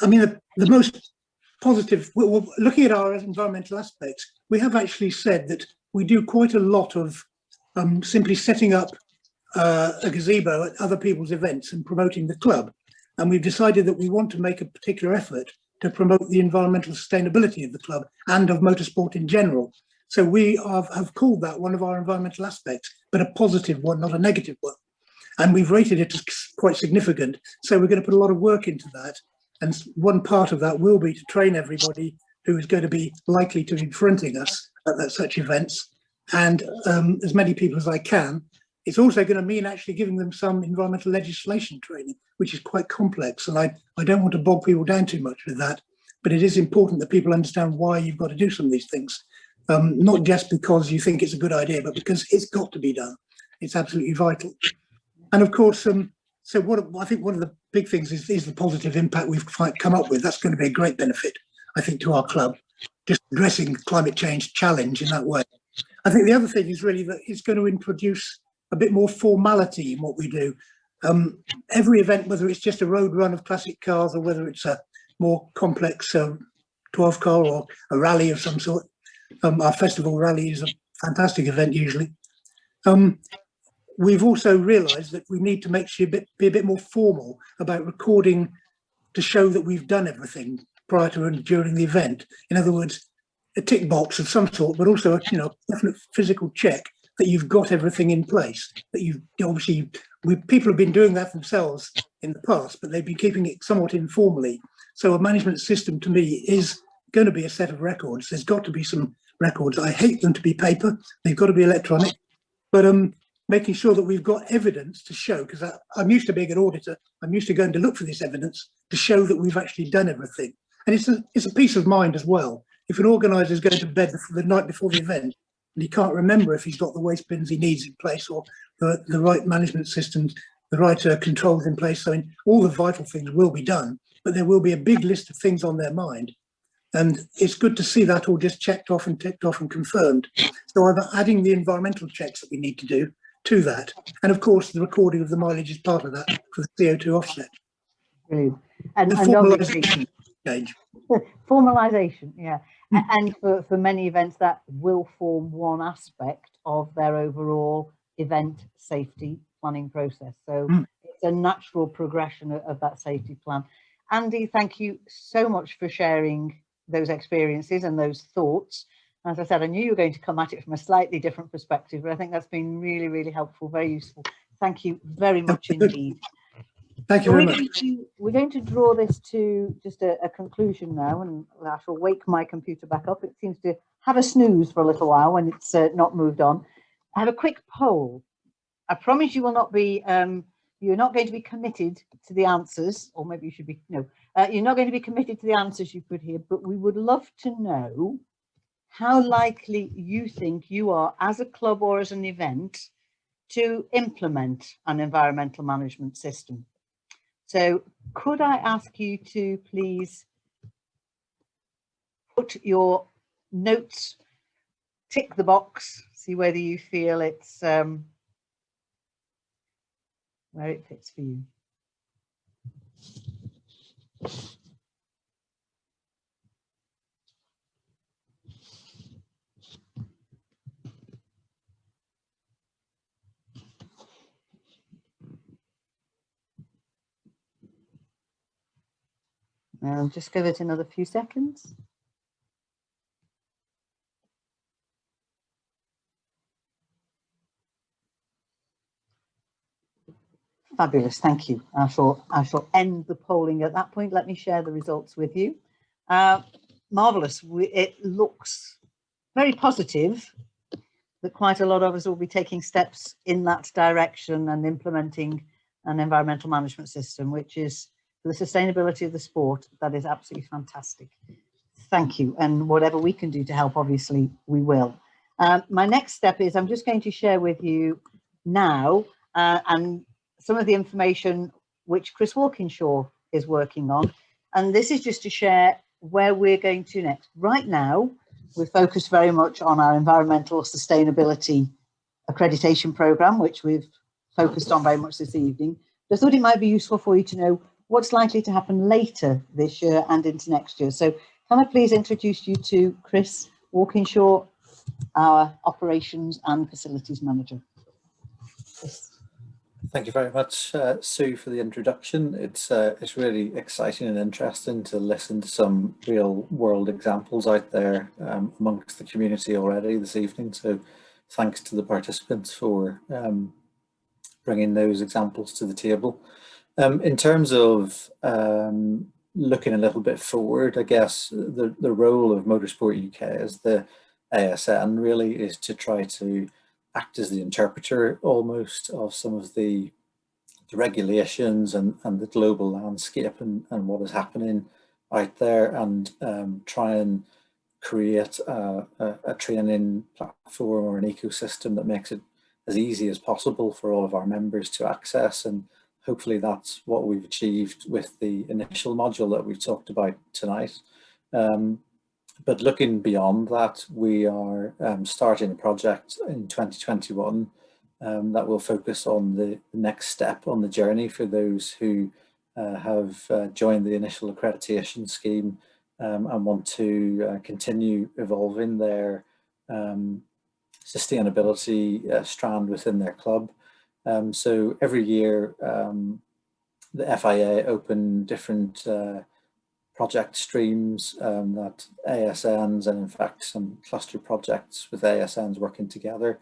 I mean, the most positive, well, looking at our environmental aspects, we have actually said that we do quite a lot of simply setting up a gazebo at other people's events and promoting the club. And we've decided that we want to make a particular effort to promote the environmental sustainability of the club and of motorsport in general. So we have called that one of our environmental aspects, but a positive one, not a negative one. And we've rated it as quite significant. So we're going to put a lot of work into that. And one part of that will be to train everybody who is going to be likely to be fronting us at such events, and as many people as I can. It's also going to mean actually giving them some environmental legislation training, which is quite complex. And I don't want to bog people down too much with that, but it is important that people understand why you've got to do some of these things. Not just because you think it's a good idea, but because it's got to be done. It's absolutely vital. And of course, so what I think one of the big things is the positive impact we've come up with. That's going to be a great benefit, I think, to our club, just addressing the climate change challenge in that way. I think the other thing is really that it's going to introduce a bit more formality in what we do. Every event, whether it's just a road run of classic cars or whether it's a more complex 12 car or a rally of some sort, our festival rally is a fantastic event usually. We've also realised that we need to make sure be a bit more formal about recording to show that we've done everything prior to and during the event. In other words, a tick box of some sort, but also a definite physical check that you've got everything in place. That you've obviously, people have been doing that themselves in the past, but they've been keeping it somewhat informally. So a management system to me is going to be a set of records. There's got to be some records. I hate them to be paper. They've got to be electronic, but making sure that we've got evidence to show, because I'm used to being an auditor. I'm used to going to look for this evidence to show that we've actually done everything. And it's a peace of mind as well. If an organizer is going to bed the night before the event and he can't remember if he's got the waste bins he needs in place or the right management systems, the right controls in place, so all the vital things will be done, but there will be a big list of things on their mind. And it's good to see that all just checked off and ticked off and confirmed. So I'm adding the environmental checks that we need to do to that. And of course, the recording of the mileage is part of that for the CO2 offset. Brilliant. And formalisation change. Formalisation, yeah. And for many events, that will form one aspect of their overall event safety planning process. So it's a natural progression of that safety plan. Andy, thank you so much for sharing those experiences and those thoughts. As I said, I knew you were going to come at it from a slightly different perspective, but I think that's been really, really helpful, very useful. Thank you very much indeed. Thank you very much. We're going to draw this to just a conclusion now, and I shall wake my computer back up. It seems to have a snooze for a little while when it's not moved on. I have a quick poll. I promise you will not be, you're not going to be committed to the answers, or maybe you should be, no, you're not going to be committed to the answers you put here, but we would love to know how likely you think you are as a club or as an event to implement an environmental management system. So could I ask you to please put your notes, tick the box, see whether you feel it's where it fits for you. I'll just give it another few seconds. Fabulous, thank you. I shall end the polling at that point. Let me share the results with you. Marvellous. It looks very positive that quite a lot of us will be taking steps in that direction and implementing an environmental management system, which is for the sustainability of the sport. That is absolutely fantastic. Thank you. And whatever we can do to help, obviously, we will. My next step is I'm just going to share with you now and some of the information which Chris Walkinshaw is working on. And this is just to share where we're going to next. Right now, we're focused very much on our environmental sustainability accreditation program, which we've focused on very much this evening. But I thought it might be useful for you to know what's likely to happen later this year and into next year. So can I please introduce you to Chris Walkinshaw, our Operations and Facilities Manager. Chris. Thank you very much, Sue, for the introduction. It's really exciting and interesting to listen to some real world examples out there amongst the community already this evening. So thanks to the participants for bringing those examples to the table. In terms of looking a little bit forward, I guess the role of Motorsport UK as the ASN really is to try to act as the interpreter almost of some of the regulations and the global landscape and what is happening out there, and try and create a training platform or an ecosystem that makes it as easy as possible for all of our members to access. And hopefully that's what we've achieved with the initial module that we've talked about tonight. But looking beyond that, we are starting a project in 2021 that will focus on the next step on the journey for those who have joined the initial accreditation scheme and want to continue evolving their sustainability strand within their club. So every year the FIA open different project streams that ASNs, and in fact some cluster projects with ASNs working together,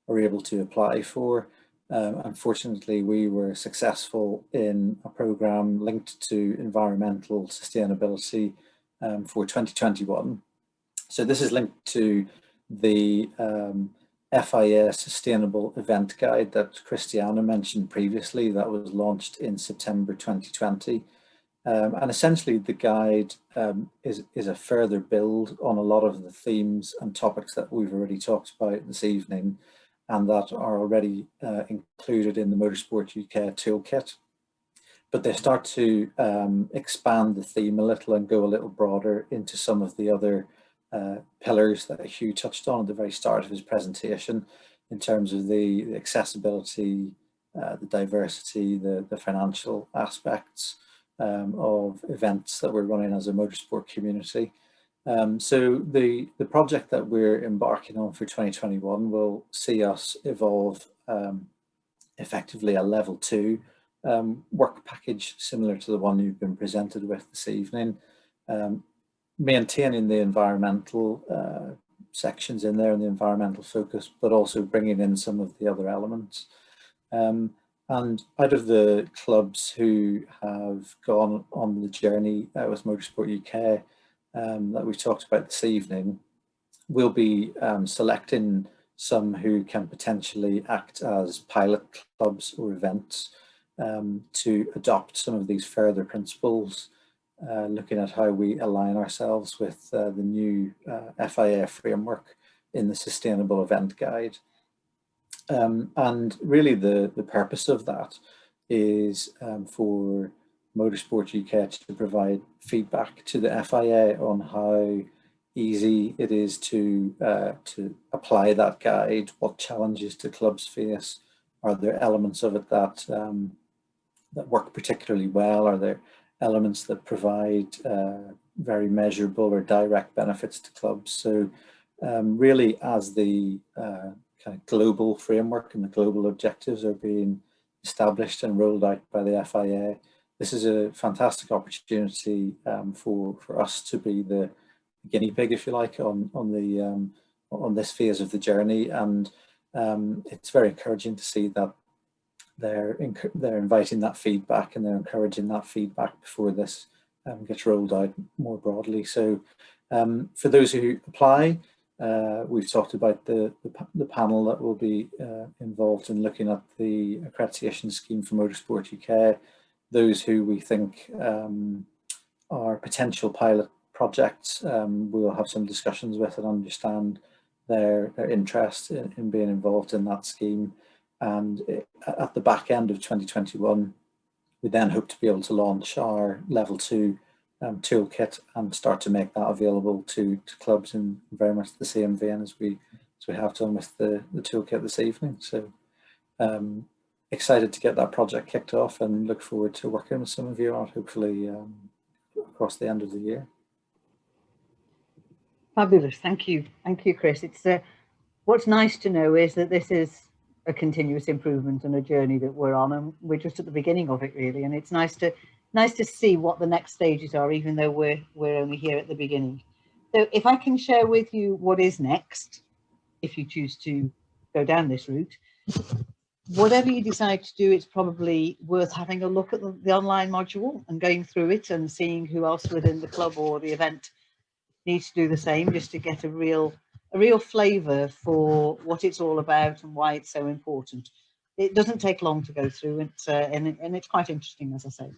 are able to apply for. Unfortunately, we were successful in a program linked to environmental sustainability for 2021. So this is linked to the FIA Sustainable Event Guide that Cristiana mentioned previously, that was launched in September 2020. And essentially the guide is a further build on a lot of the themes and topics that we've already talked about this evening, and that are already included in the Motorsport UK toolkit. But they start to expand the theme a little and go a little broader into some of the other pillars that Hugh touched on at the very start of his presentation, in terms of the accessibility, the diversity, the financial aspects of events that we're running as a motorsport community. So the project that we're embarking on for 2021 will see us evolve effectively a level 2 work package similar to the one you've been presented with this evening, maintaining the environmental sections in there and the environmental focus, but also bringing in some of the other elements. And out of the clubs who have gone on the journey with Motorsport UK that we've talked about this evening, we'll be selecting some who can potentially act as pilot clubs or events to adopt some of these further principles, looking at how we align ourselves with the new FIA framework in the Sustainable Event Guide. And really the purpose of that is for Motorsport UK to provide feedback to the FIA on how easy it is to apply that guide, what challenges do clubs face, are there elements of it that that work particularly well, are there elements that provide very measurable or direct benefits to clubs. So really, as the kind of global framework and the global objectives are being established and rolled out by the FIA, this is a fantastic opportunity for us to be the guinea pig, if you like, on this phase of the journey. And it's very encouraging to see that they're inviting that feedback and they're encouraging that feedback before this gets rolled out more broadly. So for those who apply, we've talked about the panel that will be involved in looking at the accreditation scheme for Motorsport UK. Those who we think are potential pilot projects, we'll have some discussions with and understand their interest in being involved in that scheme. And at the back end of 2021, we then hope to be able to launch our level 2 toolkit and start to make that available to clubs in very much the same vein as we have done with the toolkit this evening. So excited to get that project kicked off and look forward to working with some of you on hopefully across the end of the year. Fabulous, thank you, Chris. It's what's nice to know is that this is a continuous improvement and a journey that we're on, and we're just at the beginning of it really. And it's nice to see what the next stages are, even though we're only here at the beginning. So if I can share with you what is next, if you choose to go down this route, whatever you decide to do, it's probably worth having a look at the online module and going through it and seeing who else within the club or the event needs to do the same, just to get a real flavour for what it's all about and why it's so important. It doesn't take long to go through it, and it's quite interesting, as I say.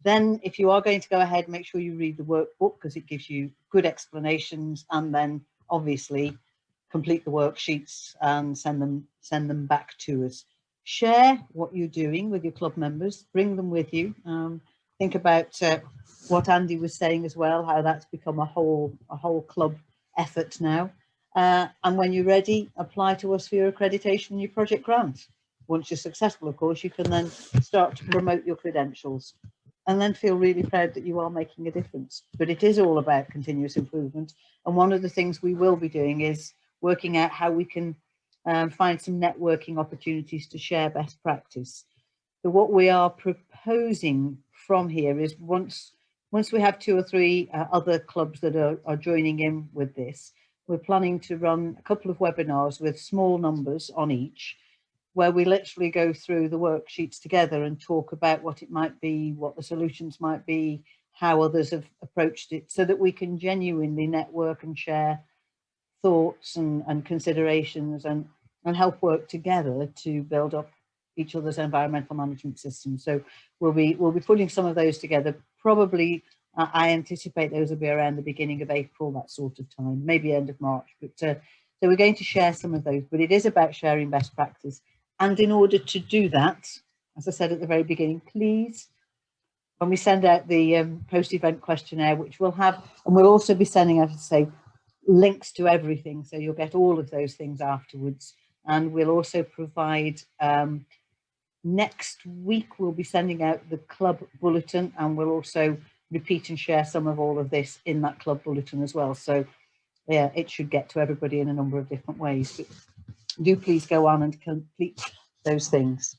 Then if you are going to go ahead, make sure you read the workbook, because it gives you good explanations, and then obviously complete the worksheets and send them back to us. Share what you're doing with your club members, bring them with you. Think about what Andy was saying as well, how that's become a whole club effort now. And when you're ready, apply to us for your accreditation and your project grant. Once you're successful, of course, you can then start to promote your credentials and then feel really proud that you are making a difference. But it is all about continuous improvement. And one of the things we will be doing is working out how we can find some networking opportunities to share best practice. So what we are proposing from here is once we have 2 or 3 other clubs that are joining in with this, we're planning to run a couple of webinars with small numbers on each, where we literally go through the worksheets together and talk about what it might be, what the solutions might be, how others have approached it, so that we can genuinely network and share thoughts and considerations and help work together to build up each other's environmental management system. So we'll be putting some of those together. Probably I anticipate those will be around the beginning of April, that sort of time, maybe end of March. But so we're going to share some of those, but it is about sharing best practice. And in order to do that, as I said at the very beginning, please, when we send out the post-event questionnaire, which we'll have, and we'll also be sending out, as I say, links to everything, so you'll get all of those things afterwards. And we'll also provide, next week we'll be sending out the club bulletin, and we'll also repeat and share some of all of this in that club bulletin as well. So yeah, it should get to everybody in a number of different ways. But do please go on and complete those things.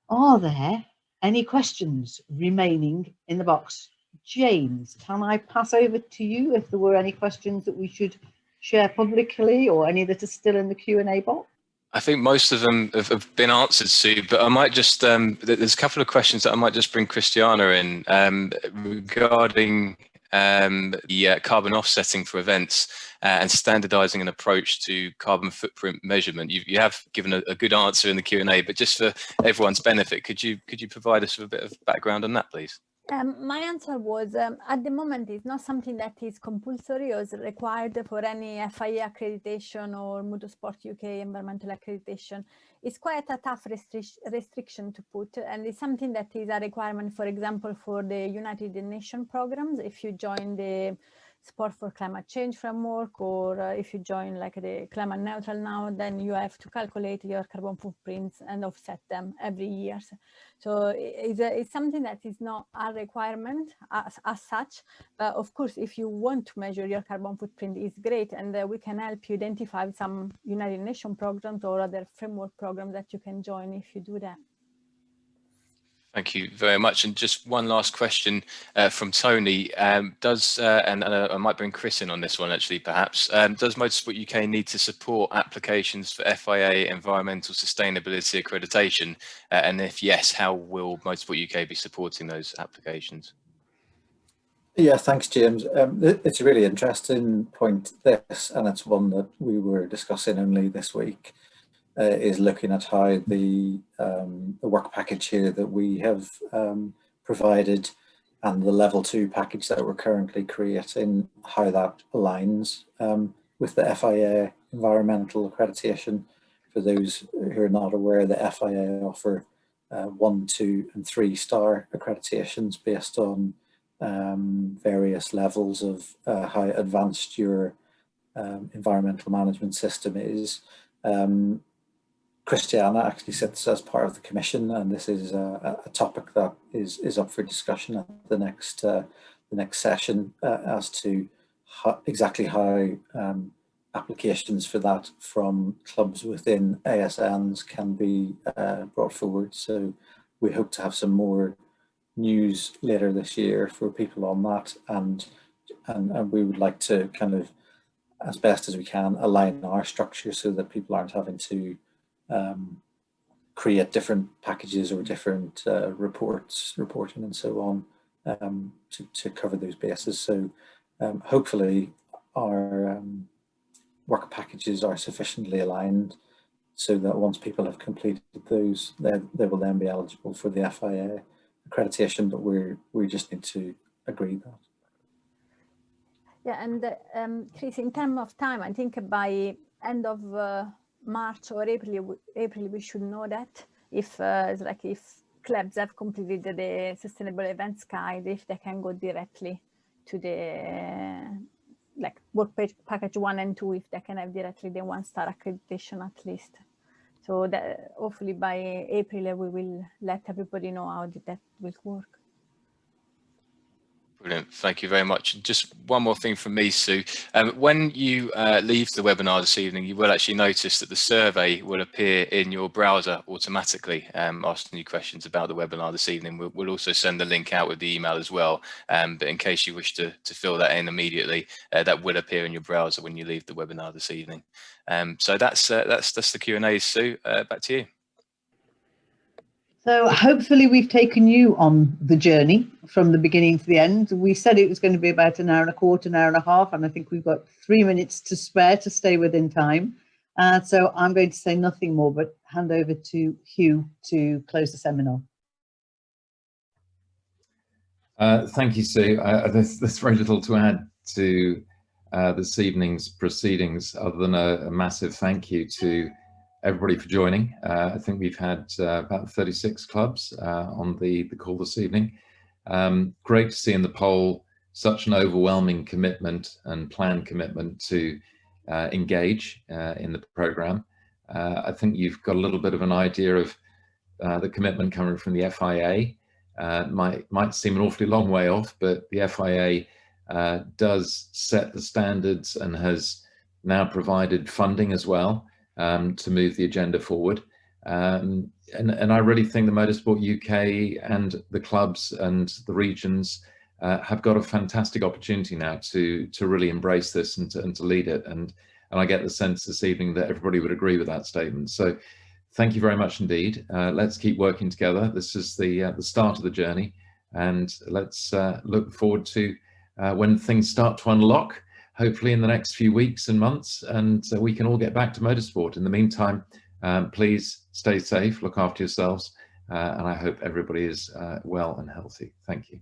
Are there any questions remaining in the box? James, can I pass over to you if there were any questions that we should share publicly, or any that are still in the Q&A box? I think most of them have been answered, Sue, but I might just, there's a couple of questions that I might just bring Cristiana in regarding the carbon offsetting for events and standardizing an approach to carbon footprint measurement. You have given a good answer in the Q&A, but just for everyone's benefit, could you provide us with a bit of background on that, please? My answer was, at the moment, it's not something that is compulsory or is required for any FIA accreditation or Motorsport UK environmental accreditation. It's quite a tough restriction to put, and it's something that is a requirement, for example, for the United Nations programs. If you join the Sport for Climate Change framework, or if you join like the Climate Neutral now, then you have to calculate your carbon footprints and offset them every year. So it's something that is not a requirement as such, but of course, if you want to measure your carbon footprint, it's great, and we can help you identify some United Nations programs or other framework programs that you can join if you do that. Thank you very much. And just one last question from Tony. And I might bring Chris in on this one actually, perhaps. Does Motorsport UK need to support applications for FIA Environmental Sustainability Accreditation? And if yes, how will Motorsport UK be supporting those applications? Yeah, thanks, James. It's a really interesting point, this, and it's one that we were discussing only this week. Is looking at how the work package here that we have provided and the level 2 package that we're currently creating, how that aligns with the FIA Environmental Accreditation. For those who are not aware, the FIA offer 1, 2 and 3 star accreditations based on various levels of how advanced your environmental management system is. Cristiana actually sits as part of the commission, and this is a topic that is up for discussion at the next session as to exactly how applications for that from clubs within ASNs can be brought forward. So we hope to have some more news later this year for people on that, and we would like to kind of, as best as we can, align our structure so that people aren't having to create different packages or different reporting and so on to cover those bases. So hopefully our work packages are sufficiently aligned so that once people have completed those, they will then be eligible for the FIA accreditation, but we just need to agree that. Yeah, and Chris, in terms of time, I think by end of March or April we should know that if clubs have completed the sustainable events guide, if they can go directly to the work package 1 and 2, if they can have directly the 1-star accreditation at least. So that hopefully by April we will let everybody know how that will work. Brilliant. Thank you very much. Just one more thing from me, Sue. When you leave the webinar this evening, you will actually notice that the survey will appear in your browser automatically, asking you questions about the webinar this evening. We'll also send the link out with the email as well. But in case you wish to fill that in immediately, that will appear in your browser when you leave the webinar this evening. So that's the Q&A, Sue. Back to you. So hopefully we've taken you on the journey from the beginning to the end. We said it was going to be about an hour and a quarter, an hour and a half, and I think we've got 3 minutes to spare to stay within time. So I'm going to say nothing more, but hand over to Hugh to close the seminar. Thank you, Sue. There's very little to add to this evening's proceedings other than a massive thank you to everybody for joining. I think we've had about 36 clubs on the call this evening. Great to see in the poll such an overwhelming commitment and planned commitment to engage in the programme. I think you've got a little bit of an idea of the commitment coming from the FIA. Might seem an awfully long way off, but the FIA does set the standards and has now provided funding as well to move the agenda forward. And I really think the Motorsport UK and the clubs and the regions have got a fantastic opportunity now to really embrace this and to lead it. And I get the sense this evening that everybody would agree with that statement. So thank you very much indeed. Let's keep working together. This is the start of the journey, and let's look forward to when things start to unlock, hopefully in the next few weeks and months, and we can all get back to motorsport. In the meantime, please stay safe, look after yourselves, and I hope everybody is well and healthy. Thank you.